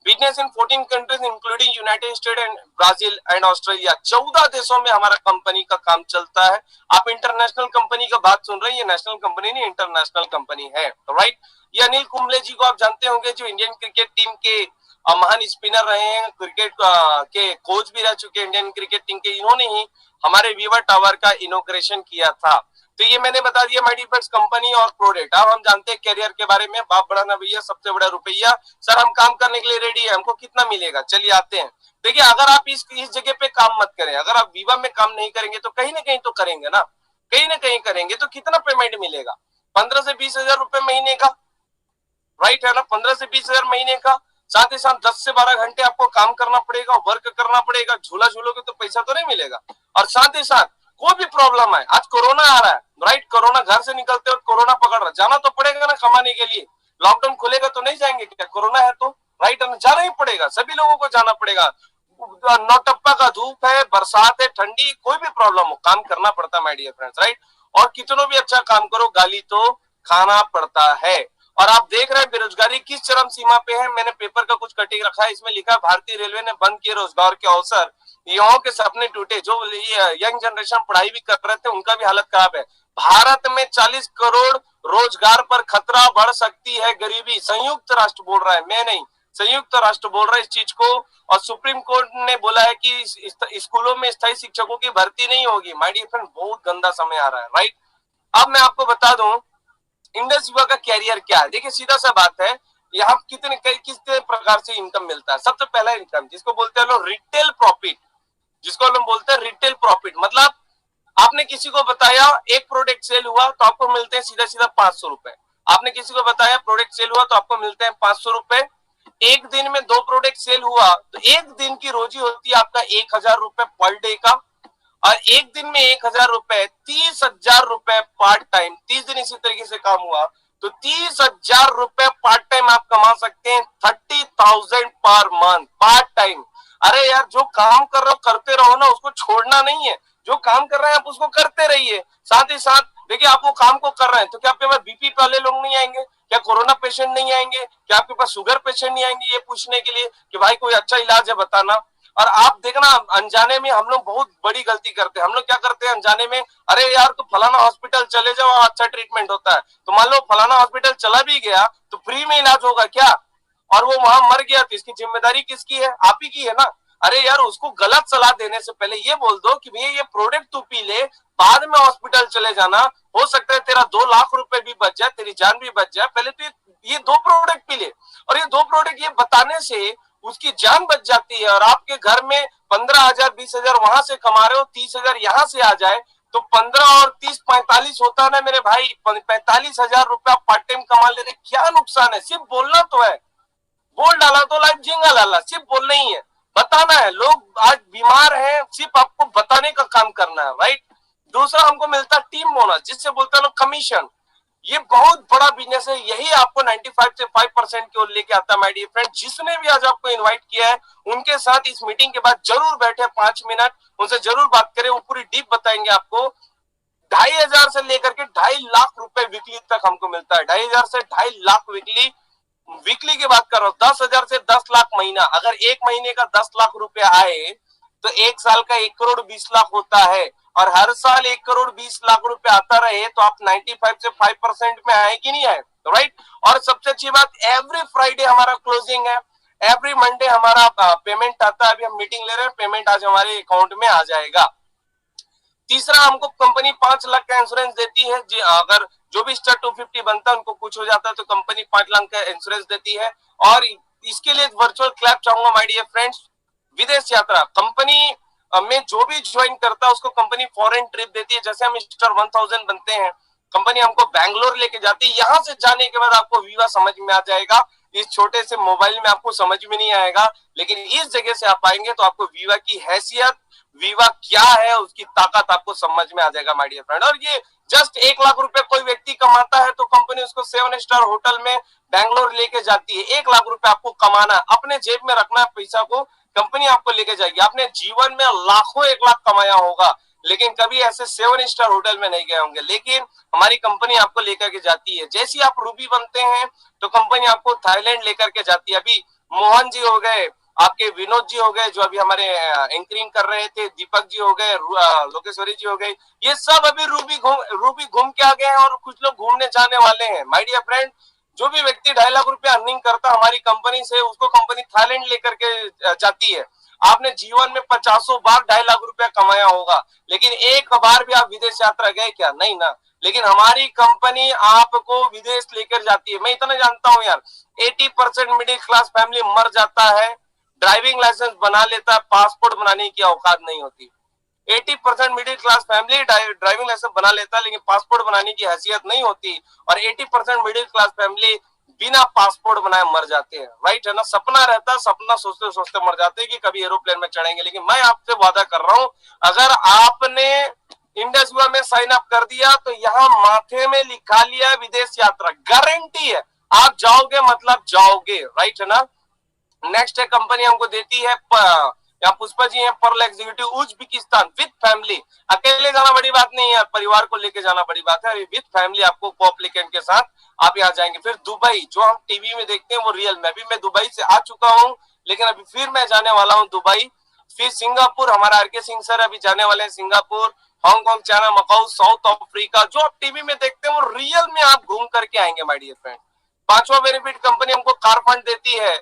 Business in 14 countries including United state and Brazil and Australia, 14 देशों में हमारा कंपनी का काम चलता है। आप इंटरनेशनल कंपनी का बात सुन रहे हैं, ये नेशनल कंपनी नहीं, इंटरनेशनल कंपनी है, राइट। ये अनिल कुंबले जी को आप जानते होंगे, जो इंडियन क्रिकेट टीम के महान स्पिनर रहे हैं, क्रिकेट के कोच भी रह चुके हैं इंडियन क्रिकेट टीम के। इन्होंने ही हमारे वीवा टावर का इनॉग्रेशन किया था। तो ये मैंने बता दिया मेडिपेक्स कंपनी और प्रोडक्ट। अब हम जानते हैं कैरियर के बारे में। बाप बड़ा ना भैया, सबसे बड़ा रुपया। सर हम काम करने के लिए रेडी है, हमको कितना मिलेगा? चलिए आते हैं। देखिए, अगर आप इस जगह पे काम मत करें, अगर आप वीवा में काम नहीं करेंगे तो कहीं ना कहीं तो करेंगे ना, कहीं ना कहीं करेंगे, तो कितना पेमेंट मिलेगा? 15 से 20 हजार रुपए महीने का, राइट है ना, 15 से 20 हजार महीने का। साथ ही साथ 10 से 12 घंटे आपको काम करना पड़ेगा, वर्क करना पड़ेगा। झूला झूलोगे तो पैसा तो नहीं मिलेगा। और साथ ही साथ कोई भी प्रॉब्लम है, आज कोरोना आ रहा है, राइट, कोरोना, घर से निकलते हो कोरोना पकड़ रहा, जाना तो पड़ेगा ना कमाने के लिए। लॉकडाउन खुलेगा तो नहीं जाएंगे क्या? कोरोना है तो, राइट, जाना ही पड़ेगा, सभी लोगों को जाना पड़ेगा। नौटप्पा का धूप है, बरसात है, ठंडी, कोई भी प्रॉब्लम हो, काम करना पड़ता है माय डियर फ्रेंड्स, राइट। और कितना भी अच्छा काम करो, गाली तो खाना पड़ता है। और आप देख रहे हैं बेरोजगारी किस चरम सीमा पे है। मैंने पेपर का कुछ कटिंग रखा है, इसमें लिखा भारतीय रेलवे ने बंद किए रोजगार के अवसर, युवाओं के सपने टूटे। जो यंग जनरेशन पढ़ाई भी कर रहे थे उनका भी हालत खराब है। भारत में 40 करोड़ रोजगार पर खतरा, बढ़ सकती है गरीबी। संयुक्त राष्ट्र बोल रहा है, मैं नहीं, संयुक्त राष्ट्र बोल रहा है इस चीज को। और सुप्रीम कोर्ट ने बोला है कि स्कूलों में स्थायी शिक्षकों की भर्ती नहीं होगी। माय डियर फ्रेंड, बहुत गंदा समय आ रहा है, राइट। अब मैं आपको बता दूं इंडस युवा का कैरियर क्या है। देखिए सीधा सा बात है, यहाँ किस प्रकार से इनकम मिलता है। सबसे पहला इनकम जिसको बोलते हैं लोग रिटेल प्रॉफिट, जिसको हम बोलते हैं रिटेल प्रॉफिट, मतलब आपने किसी को बताया एक प्रोडक्ट सेल हुआ तो आपको मिलते हैं सीधा सीधा 500 रुपए। आपने किसी को बताया प्रोडक्ट सेल हुआ तो आपको मिलते हैं 500 रुपए। एक दिन में 2 प्रोडक्ट सेल हुआ तो एक दिन की रोजी होती है आपका 1000 रुपए पर डे का। और एक दिन में 1000 रुपए, 30,000 रुपए पार्ट टाइम, 30 दिन इसी तरीके से काम हुआ तो 30,000 रुपए पार्ट टाइम आप कमा सकते हैं। 30,000 पर मंथ पार्ट टाइम। अरे यार, जो काम कर रहे हो करते रहो ना, उसको छोड़ना नहीं है। जो काम कर रहे हैं आप उसको करते रहिए। साथ ही साथ देखिए, आप वो काम को कर रहे हैं तो क्या आपके पास बीपी वाले लोग नहीं आएंगे, क्या कोरोना पेशेंट नहीं आएंगे, क्या आपके पास शुगर पेशेंट नहीं आएंगे ये पूछने के लिए कि भाई कोई अच्छा इलाज है बताना। और आप देखना, अनजाने में हम लोग बहुत बड़ी गलती करते हैं। हम लोग क्या करते हैं अनजाने में, अरे यार तो फलाना हॉस्पिटल चले जाओ, अच्छा ट्रीटमेंट होता है। तो मान लो फलाना हॉस्पिटल चला भी गया तो फ्री में इलाज होगा क्या, और वो वहां मर गया तो इसकी जिम्मेदारी किसकी है, आप ही की है ना। अरे यार, उसको गलत सलाह देने से पहले ये बोल दो कि भैया ये प्रोडक्ट तू पी ले, बाद में हॉस्पिटल चले जाना, हो सकता है तेरा 2 लाख रुपए भी बच जाए, तेरी जान भी बच जाए। पहले तो ये 2 प्रोडक्ट पी ले, और ये 2 प्रोडक्ट ये बताने से उसकी जान बच जाती है। और आपके घर में 15,000 20,000 वहां से कमा रहे हो, 30,000 यहां से आ जाए तो 15 और 30 45 होता है ना मेरे भाई। 45,000 रुपया पार्ट टाइम कमा ले रहे, क्या नुकसान है। सिर्फ बोलना तो है, बोल डाला तो लाइफ जिंगा लाला, सिर्फ बोलना ही है, बताना है। लोग आज बीमार हैं, सिर्फ आपको बताने का काम करना है, राइट। दूसरा हमको मिलता है टीम बोनस, जिससे बोलते हैं लोग कमीशन। ये बहुत बड़ा बिजनेस है, यही आपको 95 से 5% की ओर लेके आता है माय डियर फ्रेंड। जिसने भी आज आपको इनवाइट किया है उनके साथ इस मीटिंग के बाद जरूर बैठे 5 मिनट, उनसे जरूर बात करें, वो पूरी डीप बताएंगे आपको। 2,500 से लेकर के 2.5 लाख रुपए वीकली तक हमको मिलता है। 2,500 से 2.5 लाख वीकली, वीकली की बात कर रहा हूँ। 10,000 से 10 लाख महीना। अगर एक महीने का 10 लाख रुपया आए तो एक साल का 1 करोड़ 20 लाख होता है। और हर साल 1 करोड़ 20 लाख रुपए आता रहे तो आप 95 से 5% में आए कि नहीं आए, राइट। और सबसे अच्छी बात, एवरी फ्राइडे हमारा क्लोजिंग है, एवरी मंडे हमारा पेमेंट आता है। अभी हम मीटिंग ले रहे हैं, पेमेंट आज हमारे अकाउंट में आ जाएगा। तीसरा, हमको कंपनी 5 लाख का इंश्योरेंस देती है। जी, अगर जो भी स्टार 250 बनता है उनको कुछ हो जाता है तो कंपनी 5 लाख का इंश्योरेंस देती है। और इसके लिए वर्चुअल क्लैप चाहूंगा माय डियर फ्रेंड्स। विदेश यात्रा कंपनी में जो भी ज्वाइन करता है उसको कंपनी फॉरेन ट्रिप देती है। जैसे हम स्टार 1000 बनते हैं, कंपनी हमको बैंगलोर लेके जाती है। यहां से जाने के बाद आपको वीवा समझ में आ जाएगा। इस छोटे से मोबाइल में आपको समझ में नहीं आएगा, लेकिन इस जगह से आप आएंगे तो आपको वीवा की हैसियत, वीवा क्या है, उसकी ताकत आपको समझ में आ जाएगा माय डियर फ्रेंड। और ये जस्ट 1 लाख रुपए कोई व्यक्ति कमाता है तो कंपनी उसको 7 स्टार होटल में बैंगलोर लेके जाती है। 1 लाख रुपए आपको कमाना है, अपने जेब में रखना है पैसा को, कंपनी आपको लेके जाएगी। आपने जीवन में लाखों 1 लाख कमाया होगा, लेकिन कभी ऐसे 7 स्टार होटल में नहीं गए होंगे, लेकिन हमारी कंपनी आपको लेकर के जाती है। जैसे आप रूबी बनते हैं तो कंपनी आपको थाईलैंड लेकर के जाती है। अभी मोहन जी हो गए, आपके विनोद जी हो गए जो अभी हमारे एंकरिंग कर रहे थे, दीपक जी हो गए, लोकेश्वरी जी हो गई, ये सब अभी रूबी घूम के आ गए हैं और कुछ लोग घूमने जाने वाले हैं। माय डियर फ्रेंड, जो भी व्यक्ति 2.5 लाख रुपया अर्निंग करता हमारी कंपनी से, उसको कंपनी थाईलैंड लेकर के जाती है। आपने जीवन में 50 बार 2.5 लाख रुपया कमाया होगा, लेकिन एक बार भी आप विदेश यात्रा गए क्या? नहीं ना। लेकिन हमारी कंपनी आपको विदेश लेकर जाती है। मैं इतना जानता हूं यार, 80% मिडिल क्लास फैमिली मर जाता है, ड्राइविंग लाइसेंस बना लेता है, पासपोर्ट बनाने की औकात नहीं होती। 80% middle class family driving license बना लेता है लेकिन पासपोर्ट बनाने की हैसियत नहीं होती। और 80% मिडिल क्लास फैमिली बिना पासपोर्ट बनाए मर जाते हैं, राइट है ना। सपना रहता है, सपना सोचते सोचते मर जाते हैं कि कभी एरोप्लेन में चढ़ेंगे। लेकिन मैं आपसे वादा कर रहा हूं, अगर आपने इंडस युवा में साइन अप कर दिया तो यहाँ माथे में लिखा लिया विदेश यात्रा, गारंटी है आप जाओगे, मतलब जाओगे, राइट है ना। नेक्स्ट है कंपनी हमको देती है, यहाँ पुष्पा जी हैं, pearl executive Uzbekistan with family. अकेले जाना बड़ी बात नहीं यार, परिवार को लेके जाना बड़ी बात है, विद फैमिली आपको कोअप्लिकेंट के साथ आप यहाँ जाएंगे। फिर दुबई, जो हम टीवी में देखते हैं वो रियल में, अभी मैं दुबई से आ चुका हूँ, लेकिन अभी फिर मैं जाने वाला हूँ दुबई। फिर सिंगापुर, हमारा आर के सिंह सर अभी जाने वाले हैं Singapore, Hong Kong, China, Macau, south Africa. जो आप टीवी में देखते हैं वो रियल में आप घूम करके आएंगे माय डियर फ्रेंड। पांचवा बेनिफिट, कंपनी हमको कार फंड देती है,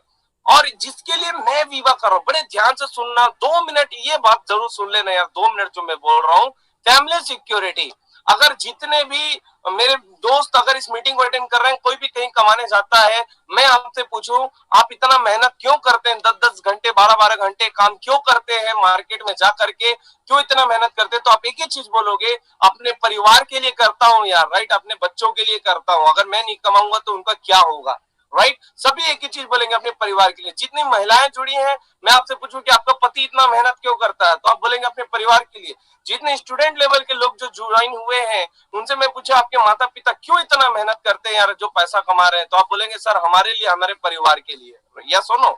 और जिसके लिए मैं वीवा कर रहा हूँ, बड़े ध्यान से सुनना, 2 मिनट ये बात जरूर सुन लेना यार, 2 मिनट जो मैं बोल रहा हूँ। फैमिली सिक्योरिटी, अगर जितने भी मेरे दोस्त अगर इस मीटिंग को अटेंड कर रहे हैं, कोई भी कहीं कमाने जाता है, मैं आपसे पूछूं, आप इतना मेहनत क्यों करते हैं, 10-10 घंटे 12-12 घंटे काम क्यों करते हैं मार्केट में जा करके, क्यों इतना मेहनत करते हैं? तो आप एक ही चीज बोलोगे, अपने परिवार के लिए करता हूं यार, राइट, अपने बच्चों के लिए करता हूं, अगर मैं नहीं कमाऊंगा तो उनका क्या होगा, राइट। सभी एक ही चीज बोलेंगे अपने परिवार के लिए। जितनी महिलाएं जुड़ी हैं, मैं आपसे पूछूं कि आपका पति इतना मेहनत क्यों करता है, तो आप बोलेंगे अपने परिवार के लिए। जितने स्टूडेंट लेवल के लोग जो ज्वाइन हुए हैं, उनसे मैं पूछा आपके माता पिता क्यों इतना मेहनत करते हैं यार, जो पैसा कमा रहे हैं, तो आप बोलेंगे सर हमारे लिए, हमारे परिवार के लिए। यस और नो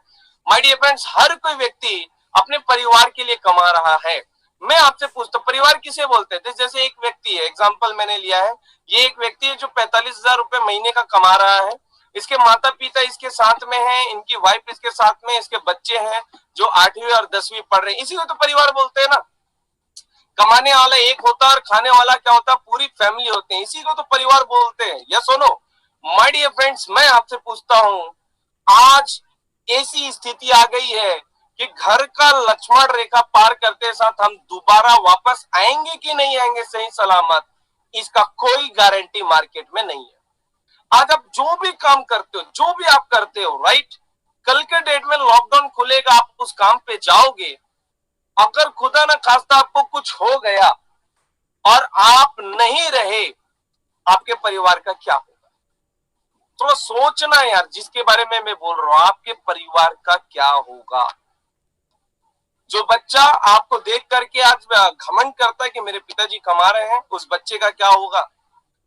माय डियर फ्रेंड्स, हर कोई व्यक्ति अपने परिवार के लिए कमा रहा है। मैं आपसे पूछता हूँ, परिवार किसे बोलते हैं? जैसे एक व्यक्ति है, एग्जाम्पल मैंने लिया है, ये एक व्यक्ति है जो 45,000 रुपए महीने का कमा रहा है, इसके माता पिता इसके साथ में हैं, इनकी वाइफ इसके साथ में, इसके बच्चे हैं जो 8वीं और 10वीं पढ़ रहे हैं, इसी को तो परिवार बोलते हैं ना। कमाने वाला एक होता है और खाने वाला क्या होता है, पूरी फैमिली होते हैं, इसी को तो परिवार बोलते हैं। यस और नो माय डियर फ्रेंड्स, मैं आपसे पूछता हूं, आज ऐसी स्थिति आ गई है कि घर का लक्ष्मण रेखा पार करते साथ हम दोबारा वापस आएंगे कि नहीं आएंगे सही सलामत, इसका कोई गारंटी मार्केट में नहीं है। आज आप जो भी काम करते हो, जो भी आप करते हो, राइट, कल के डेट में लॉकडाउन खुलेगा, आप उस काम पे जाओगे, अगर खुदा ना खास्ता आपको कुछ हो गया और आप नहीं रहे, आपके परिवार का क्या होगा? थोड़ा सोचना यार, जिसके बारे में मैं बोल रहा हूं, आपके परिवार का क्या होगा। जो बच्चा आपको देख करके आज घमंड करता है कि मेरे पिताजी कमा रहे हैं, उस बच्चे का क्या होगा?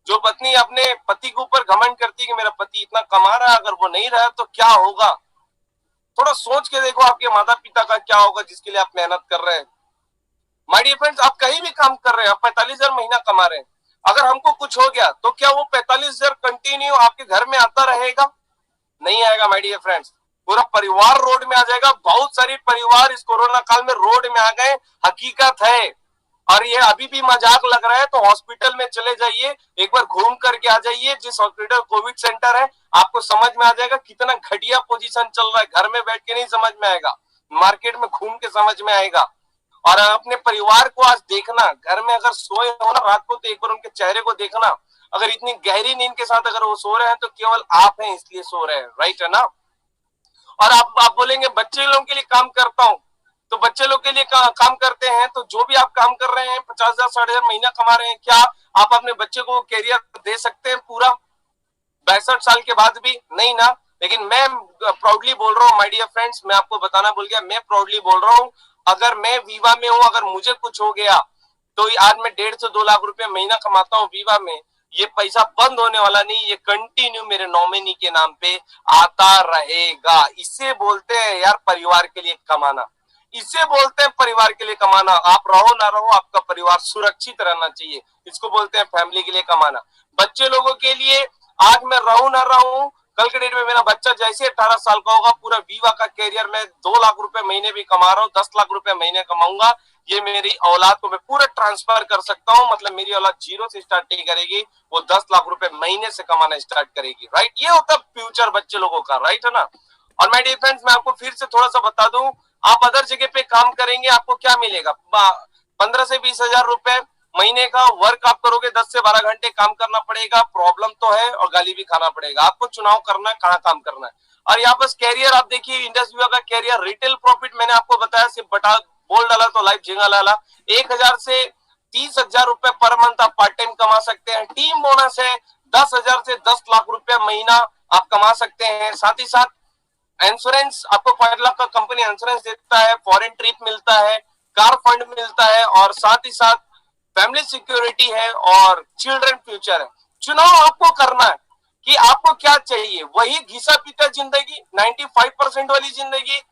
जो पत्नी अपने पति के ऊपर घमंड करती है कि मेरा पति इतना कमा रहा है, अगर वो नहीं रहा तो क्या होगा? थोड़ा सोच के देखो आपके माता पिता का क्या होगा जिसके लिए आप मेहनत कर रहे हैं। माय डियर फ्रेंड्स, आप कहीं भी काम कर रहे हैं, आप 45,000 महीना कमा रहे हैं, अगर हमको कुछ हो गया तो क्या वो 45,000 कंटिन्यू आपके घर में आता रहेगा? नहीं आएगा माय डियर फ्रेंड्स, पूरा परिवार रोड में आ जाएगा। बहुत सारे परिवार इस कोरोना काल में रोड में आ गए, हकीकत है। और ये अभी भी मजाक लग रहा है तो हॉस्पिटल में चले जाइए, एक बार घूम करके आ जाइए, जिस हॉस्पिटल कोविड सेंटर है, आपको समझ में आ जाएगा कितना घटिया पोजीशन चल रहा है। घर में बैठ के नहीं समझ में आएगा, मार्केट में घूम के समझ में आएगा। और अपने परिवार को आज देखना, घर में अगर सोए हो ना रात को, तो एक बार उनके चेहरे को देखना, अगर इतनी गहरी नींद के साथ अगर वो सो रहे हैं तो केवल आप हैं इसलिए सो रहे हैं, राइट है ना। और आप बोलेंगे बच्चे लोगों के लिए काम करता हूं, तो बच्चे लोग के लिए काम करते हैं, तो जो भी आप काम कर रहे हैं, 50,000 60,000 महीना कमा रहे हैं, क्या आप अपने बच्चे को कैरियर दे सकते हैं पूरा 62 साल के बाद भी? नहीं ना। लेकिन मैं प्राउडली बोल रहा हूँ माय डियर फ्रेंड्स, मैं आपको बताना भूल गया, मैं प्राउडली बोल रहा हूँ, अगर मैं वीवा में हूँ, अगर मुझे कुछ हो गया तो आज मैं 1.5 से 2 लाख रुपए महीना कमाता हूँ वीवा में, ये पैसा बंद होने वाला नहीं, ये कंटिन्यू मेरे नॉमिनी के नाम पे आता रहेगा। इसे बोलते हैं यार परिवार के लिए कमाना, इसे बोलते हैं परिवार के लिए कमाना। आप रहो ना रहो, आपका परिवार सुरक्षित रहना चाहिए, इसको बोलते हैं फैमिली के लिए कमाना। बच्चे लोगों के लिए, आज मैं रहूं ना रहूं, कल के डेट में मेरा बच्चा जैसे 18 साल का होगा, पूरा वीवा का कैरियर में 2 लाख रुपए महीने भी कमा रहा हूँ, 10 लाख रुपए महीने कमाऊंगा, ये मेरी औलाद को मैं पूरा ट्रांसफर कर सकता हूँ। मतलब मेरी औलाद जीरो से स्टार्ट नहीं करेगी, वो 10 लाख रुपए महीने से कमाना स्टार्ट करेगी, राइट। ये होता है फ्यूचर बच्चे लोगों का, राइट है ना। और माय डियर फ्रेंड्स, मैं आपको फिर से थोड़ा सा बता दूं, आप अदर जगह पे काम करेंगे, आपको क्या मिलेगा? 15 से 20,000 रुपए महीने का वर्क आप करोगे, 10 से 12 घंटे काम करना पड़ेगा, प्रॉब्लम तो है, और गाली भी खाना पड़ेगा। आपको चुनाव करना है कहाँ काम करना है। और यहाँ पर कैरियर आप देखिए, इंडस वीवा का कैरियर, रिटेल प्रॉफिट मैंने आपको बताया, सिर्फ बटा बोल डाला तो लाइफ झिंगा लाला, 1,000 से 30,000 रुपए पर मंथ आप पार्ट टाइम कमा सकते हैं। टीम बोनस है 10,000 से 10 लाख रुपए महीना आप कमा सकते हैं। साथ ही साथ इंश्योरेंस, आपको 5 लाख का कंपनी इंश्योरेंस देता है, फॉरेन ट्रिप मिलता है, कार फंड मिलता है, और साथ ही साथ फैमिली सिक्योरिटी है और चिल्ड्रन फ्यूचर है। चुनाव आपको करना है कि आपको क्या चाहिए, वही घिसा पीटा जिंदगी, 95% वाली जिंदगी,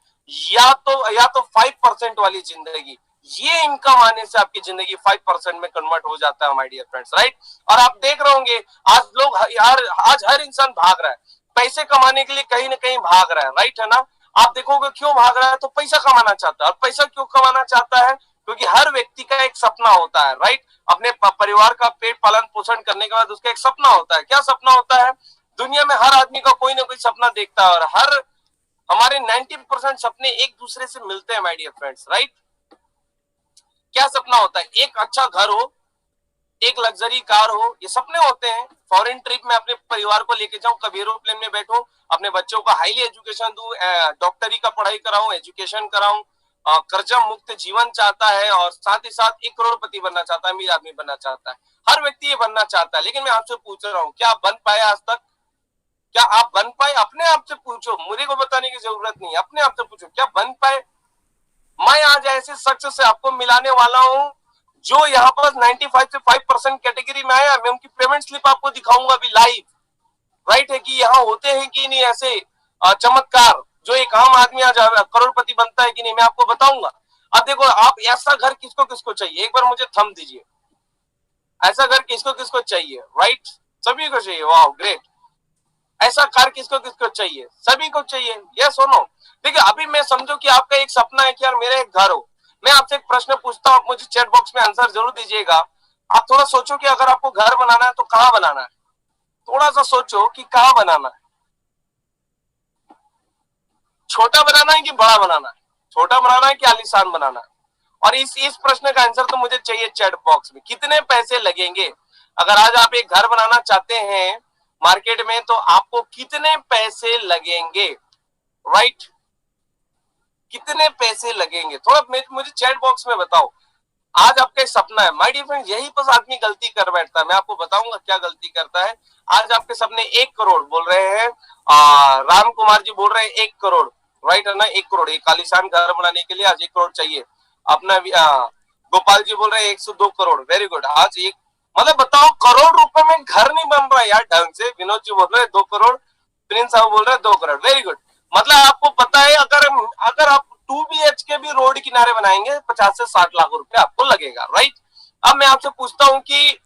या तो 5% वाली जिंदगी। ये इनकम आने से आपकी जिंदगी 5% में कन्वर्ट हो जाता है माय डियर फ्रेंड्स, राइट। और आप देख रहे होंगे आज लोग आज हर इंसान भाग रहा है पैसे कमाने के लिए, कहीं ना कहीं भाग रहा है, राइट है ना। आप देखोगे क्यों भाग रहा है, तो पैसा कमाना चाहता है। और पैसा क्यों कमाना चाहता है, क्योंकि हर व्यक्ति का एक सपना होता है, राइट। अपने परिवार का पेट पालन पोषण करने के बाद उसका एक सपना होता है। क्या सपना होता है, दुनिया में हर आदमी का कोई ना कोई सपना देखता है, और हर हमारे 90% सपने एक दूसरे से मिलते हैं माय डियर फ्रेंड्स, राइट। क्या सपना होता है, एक अच्छा घर हो, एक लग्जरी कार हो, ये सपने होते हैं। फॉरेन ट्रिप में अपने परिवार को लेके जाऊं, कभी एरोप्लेन में बैठूं, अपने बच्चों को हाईली एजुकेशन दूं, डॉक्टरी का पढ़ाई कराऊं, एजुकेशन कराऊं, कर्जा मुक्त जीवन चाहता है, और साथ ही साथ 1 करोड़पति बनना चाहता है, अमीर आदमी बनना चाहता है। हर व्यक्ति ये बनना चाहता है। लेकिन मैं आपसे पूछ रहा हूँ, क्या आप बन पाए आज तक? क्या आप बन पाए? अपने आप से पूछो, मुझे को बताने की जरूरत नहीं है, अपने आप से पूछो क्या बन पाए। मैं आज ऐसे शख्स से आपको मिलाने वाला हूं जो यहाँ पर 95 से 5% कैटेगरी में आया। मैं उनकी पेमेंट स्लिप आपको दिखाऊंगा अभी लाइव, राइट है कि यहाँ होते हैं कि नहीं ऐसे चमत्कार, जो एक आम आदमी आज करोड़पति बनता है कि नहीं, मैं आपको बताऊंगा। अब देखो, आप ऐसा घर किसको किसको चाहिए, एक बार मुझे थम दीजिए। ऐसा घर किसको किसको चाहिए, राइट? सभी को चाहिए, वाह ग्रेट। ऐसा कार किसको किसको चाहिए, सभी को चाहिए, यस और नो। देखिए, अभी मैं समझो कि आपका एक सपना है कि यार मेरा एक घर हो। मैं आपसे एक प्रश्न पूछता हूं, आप मुझे चैट बॉक्स में आंसर जरूर दीजिएगा। आप थोड़ा सोचो कि अगर आपको घर बनाना है तो कहां बनाना है। थोड़ा सा सोचो कि कहां बनाना है। छोटा बनाना है कि बड़ा बनाना है, छोटा बनाना है कि आलीशान बनाना है। और इस प्रश्न का आंसर तो मुझे चाहिए चैट बॉक्स में। कितने पैसे लगेंगे अगर आज आप एक घर बनाना चाहते हैं मार्केट में, तो आपको कितने पैसे लगेंगे, राइट? कितने पैसे लगेंगे, थोड़ा मुझे चैट बॉक्स में बताओ। आज आपका एक सपना है माय डियर फ्रेंड, यही बस आदमी गलती कर बैठता है। मैं आपको बताऊंगा क्या गलती करता है। आज आपके सपने 1 करोड़ बोल रहे हैं, राम कुमार जी बोल रहे हैं 1 करोड़, राइट है ना। 1 करोड़, एक आलीशान घर बनाने के लिए आज 1 करोड़ चाहिए। अपना गोपाल जी बोल रहे हैं 102 करोड़, वेरी गुड। आज एक, मतलब बताओ, करोड़ रुपए में घर नहीं बन रहा है यार ढंग से। विनोद जी बोल रहे हैं 2 करोड़, प्रिंस साहब बोल रहे हैं 2 करोड़, वेरी गुड। मतलब आपको पता है, अगर आप 2 BHK भी रोड किनारे बनाएंगे 50 से 60 लाख रुपए आपको लगेगा, राइट? अब मैं आपसे पूछता हूं कि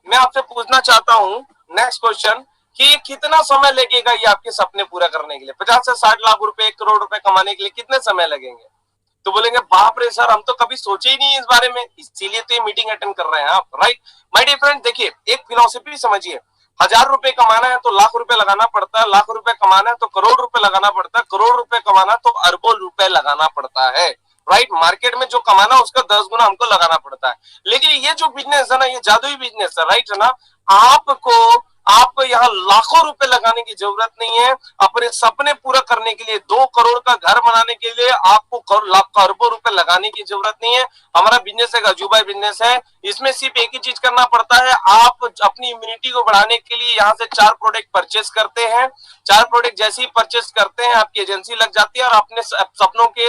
मैं आपसे पूछना चाहता हूं नेक्स्ट क्वेश्चन, कि कितना समय लगेगा ये आपके सपने पूरा करने के लिए? 50 से 60 लाख रुपए, 1 करोड़ रुपए कमाने के लिए कितने समय लगेंगे? तो बोलेंगे बाप रे सर, हम तो कभी सोचे ही नहीं इस बारे में, इसीलिए तो ये मीटिंग अटेंड कर रहे हैं आप, राइट? माय डियर फ्रेंड, देखिए एक फिलोसफी समझिए। 1000 रुपए कमाना है तो लाख रुपए लगाना पड़ता है, लाख रुपए कमाना है तो करोड़ रुपए लगाना पड़ता है, करोड़ रुपए कमाना तो अरबों रुपए लगाना पड़ता है, राइट? मार्केट में जो कमाना उसका 10 गुना हमको लगाना पड़ता है। लेकिन ये जो बिजनेस है ना, ये जादुई बिजनेस है, राइट है ना। आपको यहाँ लाखों रुपए लगाने की जरूरत नहीं है। अपने सपने पूरा करने के लिए, 2 करोड़ का घर बनाने के लिए आपको लाख अरबों रुपए लगाने की जरूरत नहीं है। हमारा बिजनेस एक अजूबा बिजनेस है। इसमें सिर्फ एक ही चीज करना पड़ता है, आप अपनी इम्यूनिटी को बढ़ाने के लिए यहाँ से 4 प्रोडक्ट परचेस करते हैं। 4 प्रोडक्ट जैसे ही परचेस करते हैं, आपकी एजेंसी लग जाती है और अपने सपनों के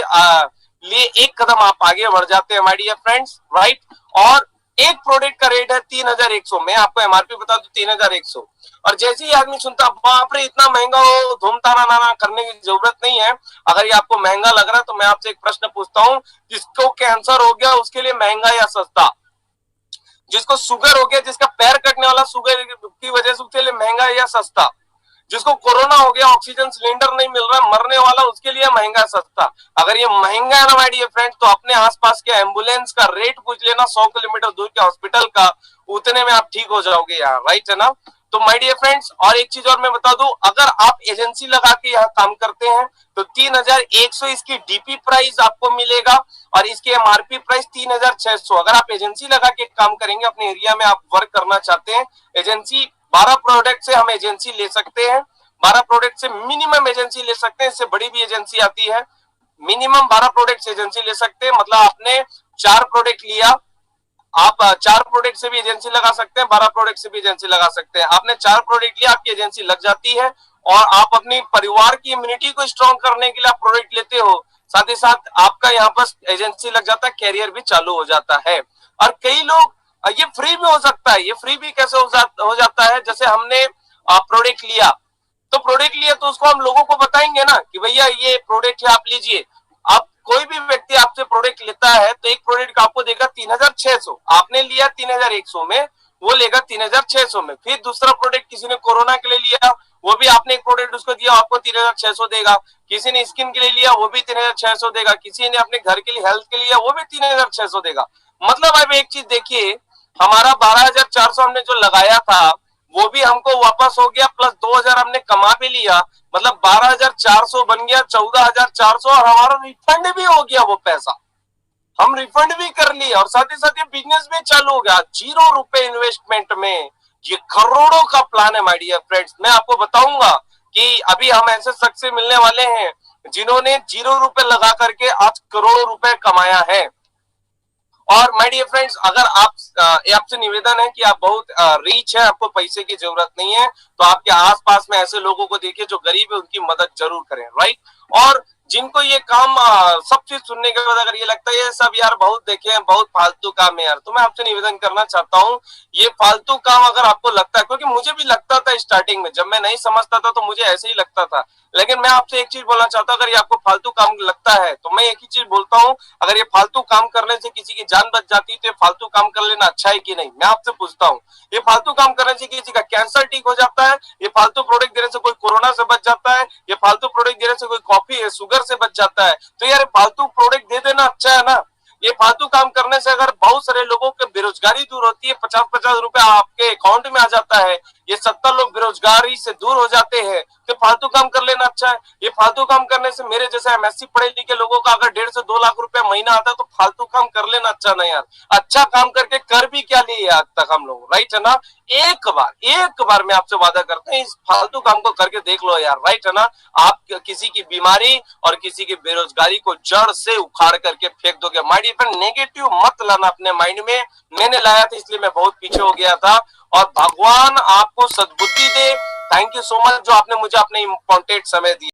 लिए एक कदम आप आगे बढ़ जाते हैं माय डियर फ्रेंड्स, राइट? और एक प्रोडक्ट का रेट है 3100। मैं आपको एमआरपी बता दूं 3100। और जैसे ही आदमी सुनता बाप रे इतना महंगा हो, धूमताना नाना करने की जरूरत नहीं है। अगर ये आपको महंगा लग रहा है तो मैं आपसे एक प्रश्न पूछता हूँ, जिसको कैंसर हो गया उसके लिए महंगा या सस्ता? जिसको शुगर हो गया, जिसका पैर कटने वाला शुगर की वजह से, उसके लिए महंगा या सस्ता? जिसको कोरोना हो गया, ऑक्सीजन सिलेंडर नहीं मिल रहा, मरने वाला, उसके लिए महंगा सस्ता? अगर ये महंगा है ना माय डियर फ्रेंड, तो अपने आसपास के एम्बुलेंस का रेट पूछ लेना 100 किलोमीटर दूर के हॉस्पिटल का, उतने में आप ठीक हो जाओगे यार, राइट है ना। तो माय डियर फ्रेंड्स, और एक चीज और मैं बता दूं, अगर आप एजेंसी लगा के यहाँ काम करते हैं तो 3100 इसकी डीपी प्राइस आपको मिलेगा, और इसकी एमआरपी प्राइस 3600। अगर आप एजेंसी लगा के काम करेंगे, अपने एरिया में आप वर्क करना चाहते हैं, एजेंसी 12 प्रोडक्ट से हम एजेंसी ले सकते हैं। 12 प्रोडक्ट से मिनिमम एजेंसी ले सकते हैं, इससे बड़ी भी एजेंसी आती है। मिनिमम 12 प्रोडक्ट से एजेंसी ले सकते हैं, मतलब आपने 4 प्रोडक्ट लिया, आप 4 प्रोडक्ट से भी एजेंसी लगा सकते हैं, 12 प्रोडक्ट से भी एजेंसी लगा सकते हैं। आपने 4 प्रोडक्ट लिया, आपकी एजेंसी लग जाती है, और आप अपनी परिवार की इम्यूनिटी को स्ट्रॉन्ग करने के लिए आप प्रोडक्ट लेते हो, साथ ही साथ आपका यहाँ पर एजेंसी लग जाता है, कैरियर भी चालू हो जाता है। और कई लोग, ये फ्री भी हो सकता है। ये फ्री भी कैसे हो जाता है, जैसे हमने प्रोडक्ट लिया, तो प्रोडक्ट लिया तो उसको हम लोगों को बताएंगे ना कि भैया ये प्रोडक्ट है, आप लीजिए। अब कोई भी व्यक्ति आपसे प्रोडक्ट लेता है तो एक प्रोडक्ट आपको देगा 3600, आपने लिया 3100 में, वो लेगा 3600 में। फिर दूसरा प्रोडक्ट किसी ने कोरोना के लिए लिया, वो भी आपने एक प्रोडक्ट उसको दिया, आपको 3600 देगा। किसी ने स्किन के लिए लिया, वो भी 3600 देगा। किसी ने अपने घर के लिए हेल्थ के लिए, वो भी 3600 देगा। मतलब अब एक चीज देखिए, हमारा 12400 हमने जो लगाया था वो भी हमको वापस हो गया, प्लस 2000 हमने कमा भी लिया, मतलब 12400 बन गया 14400, और हमारा रिफंड भी हो गया वो पैसा, हम रिफंड भी कर लिया, और साथ ही साथ ये बिजनेस भी चालू हो गया 0 रुपए इन्वेस्टमेंट में। ये करोड़ों का प्लान है माय डियर फ्रेंड्स। मैं आपको बताऊंगा कि अभी हम ऐसे शख्स से मिलने वाले हैं जिन्होंने 0 रुपए लगा करके आज करोड़ों रुपए कमाया है। और माय डियर फ्रेंड्स, अगर आपसे निवेदन है कि आप बहुत रीच है, आपको पैसे की जरूरत नहीं है, तो आपके आसपास में ऐसे लोगों को देखिए जो गरीब है, उनकी मदद जरूर करें, राइट। और जिनको ये काम सब चीज सुनने के बाद अगर ये लगता है ये सब यार बहुत देखे हैं, बहुत फालतू काम है यार, तो मैं आपसे निवेदन करना चाहता हूँ, ये फालतू काम अगर आपको लगता है, क्योंकि मुझे भी लगता था स्टार्टिंग में, जब मैं नहीं समझता था तो मुझे ऐसे ही लगता था, लेकिन मैं आपसे एक चीज बोलना चाहता हूँ, अगर ये आपको फालतू काम लगता है तो मैं एक ही चीज बोलता हूँ, अगर ये फालतू काम करने से किसी की जान बच जाती है तो ये फालतू काम कर लेना अच्छा है कि नहीं? मैं आपसे पूछता हूँ, ये फालतू काम करने से किसी का कैंसर ठीक हो जाता है, ये फालतू प्रोडक्ट देने से कोई कोरोना से बच जाता है, ये फालतू प्रोडक्ट देने से कोई कॉफी शुगर से बच जाता है, तो यार फालतू प्रोडक्ट दे देना अच्छा है ना। ये फालतू काम करने से अगर बहुत सारे लोगों की बेरोजगारी दूर होती है, 50-50 रुपए आपके अकाउंट में आ जाता है, ये 70 लोग बेरोजगारी से दूर हो जाते हैं, तो फालतू काम कर लेना अच्छा है। ये फालतू काम करने से मेरे जैसे एमएससी पढ़े लिखे लोगों का अगर 1.5 से 2 लाख रुपए महीना आता है, तो फालतू काम कर लेना अच्छा नहीं यार। अच्छा काम करके कर भी क्या लिए आज तक हम लोग, राइट है ना। एक बार मैं आपसे वादा करता हूँ, इस फालतू काम को करके देख लो यार, राइट है ना। आप किसी की बीमारी और किसी की बेरोजगारी को जड़ से उखाड़ करके फेंक दोगे। माय डियर फ्रेंड, नेगेटिव मत लाना अपने माइंड में। मैंने लाया था इसलिए मैं बहुत पीछे हो गया था, और भगवान आपको सद्बुद्धि दे। थैंक यू सो मच जो आपने मुझे अपने इम्पोर्टेंट समय दिया।